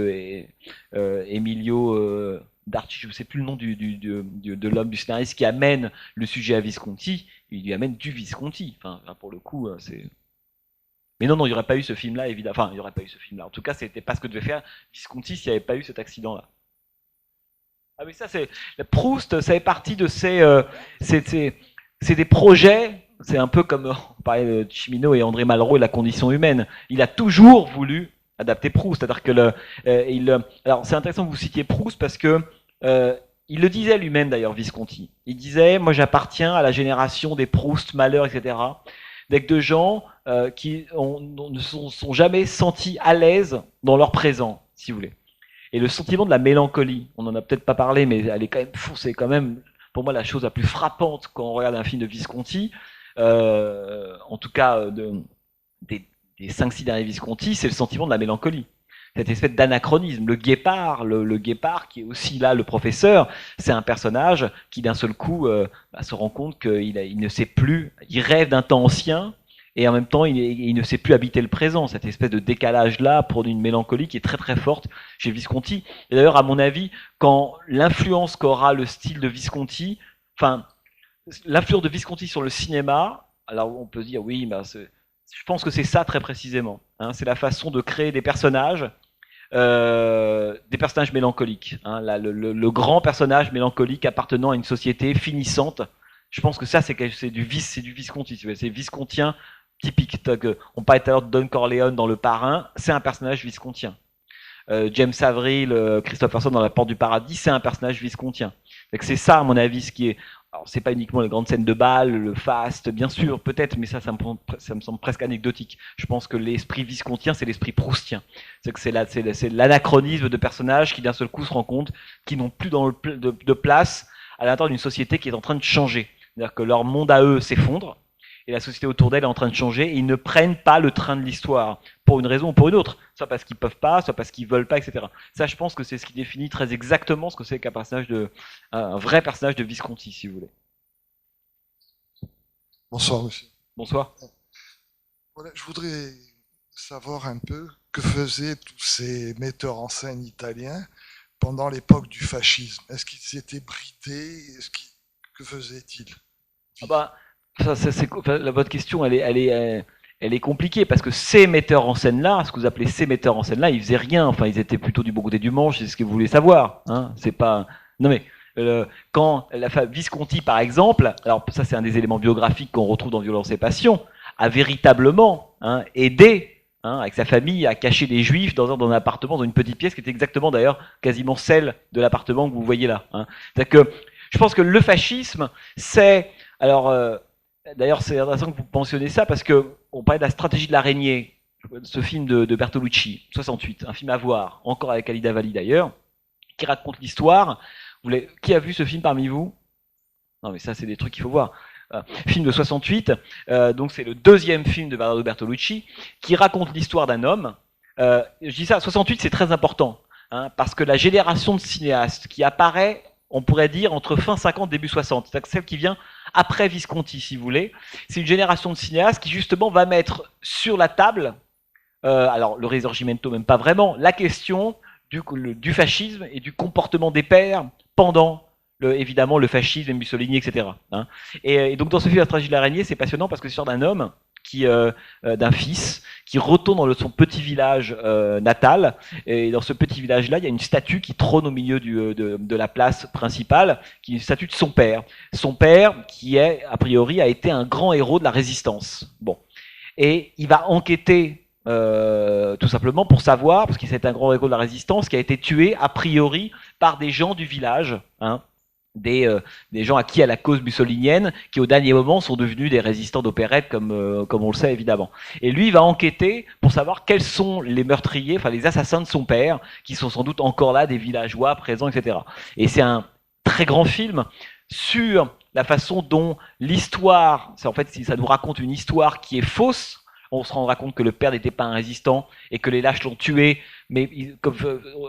Emilio Darci, je ne sais plus le nom de l'homme, du scénariste qui amène le sujet à Visconti, il lui amène du Visconti. Enfin, pour le coup, c'est... Mais non, il n'y aurait pas eu ce film-là, évidemment. Enfin, il n'y aurait pas eu ce film-là. En tout cas, c'était pas ce que devait faire Visconti s'il n'y avait pas eu cet accident-là. Ah mais ça c'est Proust, ça fait partie de c'est des projets. C'est un peu comme on parlait de Chimino et André Malraux et la condition humaine. Il a toujours voulu adapter Proust, c'est-à-dire que alors c'est intéressant que vous citiez Proust parce que il le disait lui-même d'ailleurs, Visconti. Il disait, moi j'appartiens à la génération des Proust, Malheur, etc. Avec de gens qui ne sont jamais sentis à l'aise dans leur présent, si vous voulez. Et le sentiment de la mélancolie, on n'en a peut-être pas parlé, mais elle est quand même fou, c'est quand même pour moi la chose la plus frappante quand on regarde un film de Visconti, en tout cas des 5-6 derniers Visconti, c'est le sentiment de la mélancolie. Cette espèce d'anachronisme. Le guépard, le guépard qui est aussi là, le professeur, c'est un personnage qui d'un seul coup se rend compte qu'il ne sait plus, il rêve d'un temps ancien, et en même temps il ne sait plus habiter le présent, cette espèce de décalage-là pour une mélancolie qui est très très forte chez Visconti. Et d'ailleurs, à mon avis, quand l'influence qu'aura le style de Visconti, enfin, l'influence de Visconti sur le cinéma, alors on peut se dire oui, ben je pense que c'est ça très précisément. Hein, c'est la façon de créer des personnages mélancoliques. Hein, le grand personnage mélancolique appartenant à une société finissante. Je pense que ça, c'est du Visconti. C'est viscontien typique. On parlait tout à l'heure de Don Corleone dans Le Parrain, c'est un personnage viscontien. James Avril, Christopherson dans La Porte du Paradis, c'est un personnage viscontien. C'est ça, à mon avis, ce qui est. Alors, c'est pas uniquement les grandes scènes de bal, le faste, bien sûr, peut-être, mais ça me semble presque anecdotique. Je pense que l'esprit viscontien, c'est l'esprit proustien. C'est que c'est l'anachronisme de personnages qui, d'un seul coup, se rendent compte qu'ils n'ont plus de place à l'intérieur d'une société qui est en train de changer. C'est-à-dire que leur monde à eux s'effondre, et la société autour d'elle est en train de changer, et ils ne prennent pas le train de l'histoire, pour une raison ou pour une autre, soit parce qu'ils peuvent pas, soit parce qu'ils veulent pas, etc. Ça, je pense que c'est ce qui définit très exactement ce que c'est un vrai personnage de Visconti, si vous voulez. Bonsoir, monsieur. Bonsoir. Voilà, je voudrais savoir un peu que faisaient tous ces metteurs en scène italiens pendant l'époque du fascisme. Est-ce qu'ils étaient bridés? Que faisaient-ils? Ah bah, votre question, elle est compliquée parce que ces metteurs en scène-là, ce que vous appelez ces metteurs en scène-là, ils faisaient rien. Enfin, ils étaient plutôt du bon côté du manche. C'est ce que vous voulez savoir. Hein, c'est pas. Non mais quand Visconti, par exemple, alors ça c'est un des éléments biographiques qu'on retrouve dans Violence et Passion, a véritablement aidé avec sa famille à cacher les Juifs dans un appartement, dans une petite pièce qui était exactement d'ailleurs quasiment celle de l'appartement que vous voyez là. Hein. C'est-à-dire que je pense que le fascisme, c'est alors d'ailleurs, c'est intéressant que vous mentionniez ça parce que on parlait de la stratégie de l'araignée, ce film de Bertolucci, 68, un film à voir, encore avec Alida Valli d'ailleurs, qui raconte l'histoire. Qui a vu ce film parmi vous? Non, mais ça, c'est des trucs qu'il faut voir. Film de 68, donc c'est le deuxième film de Bernardo Bertolucci, qui raconte l'histoire d'un homme. Je dis ça, 68, c'est très important, parce que la génération de cinéastes qui apparaît, on pourrait dire, entre fin 50 début 60, c'est-à-dire celle qui vient après Visconti, si vous voulez, c'est une génération de cinéastes qui, justement, va mettre sur la table, alors le Risorgimento, même pas vraiment, la question du fascisme et du comportement des pères pendant évidemment le fascisme, Mussolini, etc. Hein. Et donc dans ce film La stratégie de l'araignée, c'est passionnant parce que c'est l'histoire d'un homme d'un fils qui retourne dans son petit village natal, et dans ce petit village-là, il y a une statue qui trône au milieu de la place principale, qui est une statue de son père. Son père, qui a priori a été un grand héros de la résistance. Bon, et il va enquêter. Tout simplement pour savoir, parce qu'il c'est un grand héros de la résistance qui a été tué a priori par des gens du village, des gens acquis à la cause mussolinienne, qui au dernier moment sont devenus des résistants d'opérette, comme on le sait évidemment. Et lui, il va enquêter pour savoir quels sont les meurtriers, enfin les assassins de son père, qui sont sans doute encore là, des villageois présents, etc. Et c'est un très grand film sur la façon dont l'histoire, en fait, ça nous raconte une histoire qui est fausse. On se rendra compte que le père n'était pas un résistant et que les lâches l'ont tué, mais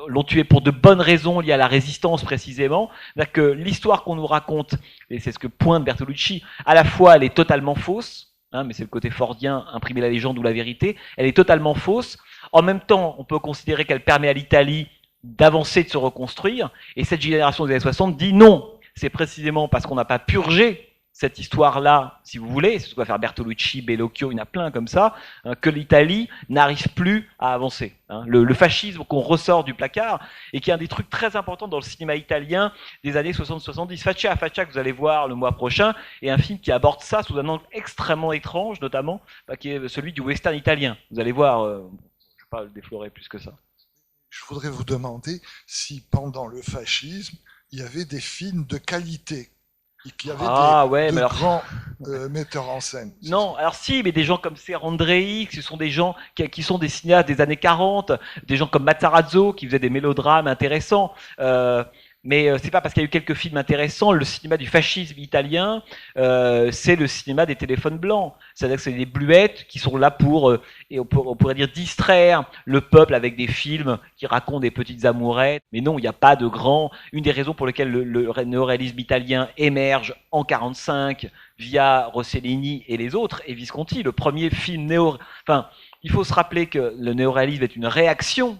l'ont tué pour de bonnes raisons liées à la résistance précisément. C'est-à-dire que l'histoire qu'on nous raconte, et c'est ce que pointe Bertolucci, à la fois elle est totalement fausse, mais c'est le côté fordien, imprimer la légende ou la vérité, elle est totalement fausse. En même temps, on peut considérer qu'elle permet à l'Italie d'avancer, de se reconstruire, et cette génération des années 60 dit non, c'est précisément parce qu'on n'a pas purgé cette histoire-là, si vous voulez, c'est ce que va faire Bertolucci, Bellocchio, il y en a plein comme ça, hein, que l'Italie n'arrive plus à avancer. Hein. Le fascisme qu'on ressort du placard, et qui est un des trucs très importants dans le cinéma italien des années 60-70. Faccia, que vous allez voir le mois prochain, est un film qui aborde ça sous un angle extrêmement étrange, notamment, qui est celui du western italien. Vous allez voir, je ne vais pas le déflorer plus que ça. Je voudrais vous demander si pendant le fascisme, il y avait des films de qualité. Et qu'il y avait de grands metteurs en scène. Non, alors si, mais des gens comme Serrandrei, ce sont des gens qui sont des cinéastes des années 40, des gens comme Matarazzo qui faisaient des mélodrames intéressants. Mais c'est pas parce qu'il y a eu quelques films intéressants. Le cinéma du fascisme italien, c'est le cinéma des téléphones blancs. C'est-à-dire que c'est des bluettes qui sont là pour, et on pourrait dire, distraire le peuple avec des films qui racontent des petites amourettes. Mais non, il n'y a pas de grand. Une des raisons pour lesquelles le néoréalisme italien émerge en 1945 via Rossellini et les autres, et Visconti, le premier film Enfin, il faut se rappeler que le néoréalisme est une réaction,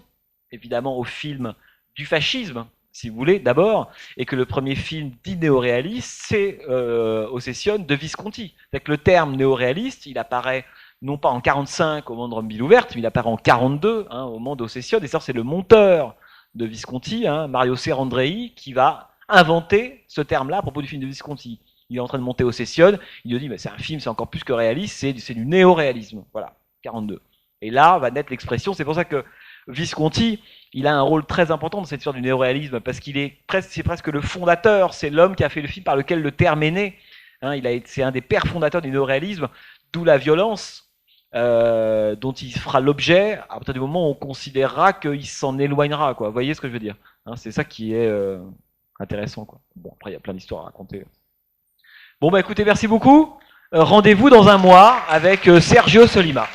évidemment, au film du fascisme, si vous voulez, d'abord, et que le premier film dit néoréaliste, c'est Ossessione de Visconti. C'est-à-dire que le terme néoréaliste, il apparaît non pas en 1945 au moment de Rome ville ouverte, mais il apparaît en 1942 hein, au moment d'Ossessione, et ça c'est le monteur de Visconti, hein, Mario Serrandrei, qui va inventer ce terme-là à propos du film de Visconti. Il est en train de monter Ossessione, il dit, c'est un film, c'est encore plus que réaliste, c'est du néoréalisme. Voilà, 1942. Et là va naître l'expression, c'est pour ça que Visconti, il a un rôle très important dans cette histoire du néoréalisme, parce c'est presque le fondateur, c'est l'homme qui a fait le film par lequel le terme est né. Hein, c'est un des pères fondateurs du néoréalisme, d'où la violence dont il fera l'objet à partir du moment où on considérera qu'il s'en éloignera. Quoi. Vous voyez ce que je veux dire hein, c'est ça qui est intéressant. Quoi. Bon, après, il y a plein d'histoires à raconter. Bon, bah écoutez, merci beaucoup. Rendez-vous dans un mois avec Sergio Solima.